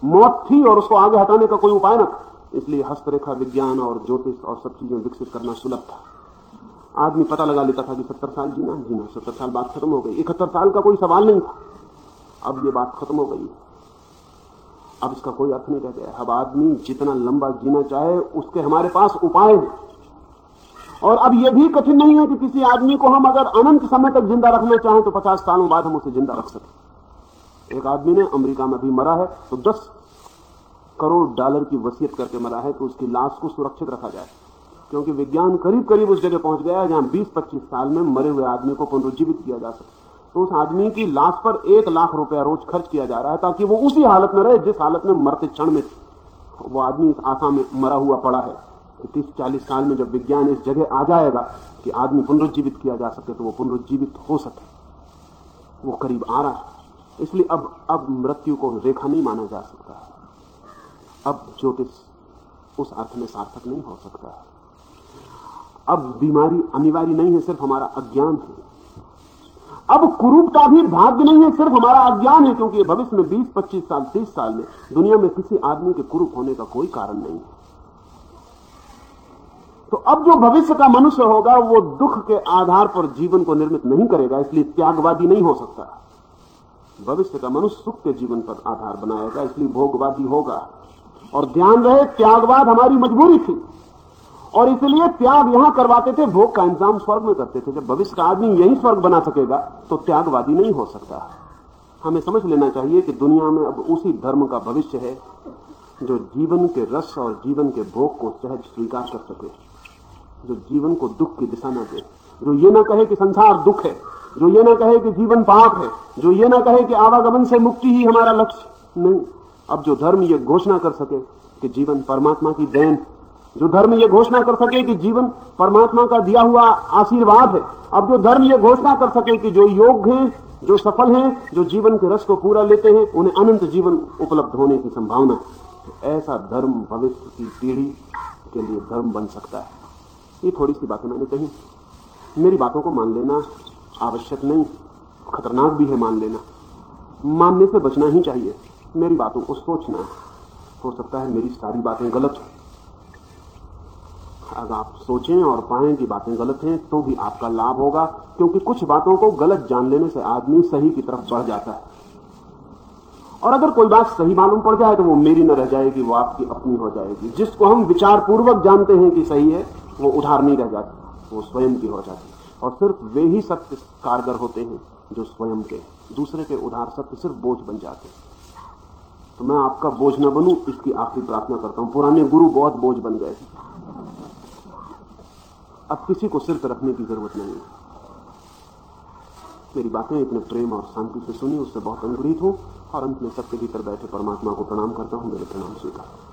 [SPEAKER 1] मौत थी और उसको आगे हटाने का कोई उपाय न था। इसलिए हस्तरेखा विज्ञान और ज्योतिष और सब चीजें विकसित करना सुलभ था। आदमी पता लगा लेता था कि 70 साल जीना, 70 साल बात खत्म हो गई। 71 साल का कोई सवाल नहीं था, अब ये बात खत्म हो गई। अब इसका कोई अर्थ नहीं रह गया। अब आदमी जितना लंबा जीना चाहे उसके हमारे पास उपाय हैं। और अब यह भी कठिन नहीं है कि किसी आदमी को हम अगर अनंत समय तक जिंदा रखना चाहें तो 50 सालों बाद हम उसे जिंदा रख सकें। एक आदमी ने अमेरिका में भी मरा है तो 10 करोड़ डॉलर की वसीयत करके मरा है तो उसकी लाश को सुरक्षित रखा जाए, क्योंकि विज्ञान करीब करीब उस जगह पहुंच गया है जहां 20-25 साल में मरे हुए आदमी को पुनरुज्जीवित किया जा सके। तो उस आदमी की लाश पर 1 लाख रुपया रोज खर्च किया जा रहा है ताकि वो उसी हालत में रहे जिस हालत में मरते क्षण में वो आदमी इस आशा में मरा हुआ पड़ा है कि 30-40 साल में जब विज्ञान इस जगह आ जाएगा कि आदमी पुनरुज्जीवित किया जा सके तो वो पुनरुज्जीवित हो सके। वो करीब आ रहा है। इसलिए अब मृत्यु को रेखा नहीं माना जा सकता। अब ज्योतिष उस अर्थ में सार्थक नहीं हो सकता। अब बीमारी अनिवार्य नहीं है, सिर्फ हमारा अज्ञान है। अब कुरूपता भी भाग्य नहीं है, सिर्फ हमारा अज्ञान है, क्योंकि भविष्य में 20-25 साल 30 साल में दुनिया में किसी आदमी के कुरूप होने का कोई कारण नहीं है। तो अब जो भविष्य का मनुष्य होगा वो दुख के आधार पर जीवन को निर्मित नहीं करेगा, इसलिए त्यागवादी नहीं हो सकता। भविष्य का मनुष्य सुख के जीवन पर आधार बनाएगा, इसलिए भोगवादी होगा। और ध्यान रहे, त्यागवाद हमारी मजबूरी थी और इसलिए त्याग यहां करवाते थे, भोग का इंतजाम स्वर्ग में करते थे। जब भविष्य का आदमी यही स्वर्ग बना सकेगा तो त्यागवादी नहीं हो सकता। हमें समझ लेना चाहिए कि दुनिया में अब उसी धर्म का भविष्य है जो जीवन के रस और जीवन के भोग को सहज स्वीकार कर सके, जो जीवन को दुख की दिशा न दे, जो ये ना कहे कि संसार दुख है, जो ये ना कहे कि जीवन पाप है, जो ये ना कहे कि आवागमन से मुक्ति ही हमारा लक्ष्य नहीं। अब जो धर्म ये घोषणा कर सके कि जीवन परमात्मा की देन, जो धर्म ये घोषणा कर सके कि जीवन परमात्मा का दिया हुआ आशीर्वाद है, अब जो धर्म ये घोषणा कर सके कि जो योग हैं जो सफल हैं, जो जीवन के रस को पूरा लेते हैं, उन्हें अनंत जीवन उपलब्ध होने की संभावना है। ऐसा धर्म भविष्य की पीढ़ी के लिए धर्म बन सकता है। ये थोड़ी सी बातें मैंने कही। मेरी बातों को मान लेना आवश्यक नहीं, खतरनाक भी है मान लेना। मानने से बचना ही चाहिए। मेरी बातों को सोचना। हो सकता है मेरी सारी बातें गलत हो। अगर आप सोचें और पाएं कि बातें गलत हैं तो भी आपका लाभ होगा, क्योंकि कुछ बातों को गलत जान लेने से आदमी सही की तरफ बढ़ जाता है। और अगर कोई बात सही मालूम पड़ जाए तो वो मेरी न रह जाएगी, वो आपकी अपनी हो जाएगी। जिसको हम विचार पूर्वक जानते हैं कि सही है, वो उधार नहीं रह जाती, वो स्वयं की हो जाती। और सिर्फ वे ही सत्य कारगर होते हैं जो स्वयं के। दूसरे के उधार सत्य सिर्फ बोझ बन जाते हैं। तो मैं आपका बोझ न बनूं, इसकी आखिरी प्रार्थना करता हूं। पुराने गुरु बहुत बोझ बन गए, अब किसी को सिर पर रखने की जरूरत नहीं है। मेरी बातें इतने प्रेम और शांति से सुनी, उससे बहुत अनुग्रहित हूं। और अंत में सबके भीतर बैठे परमात्मा को प्रणाम करता हूं। मेरे प्रणाम स्वीकार।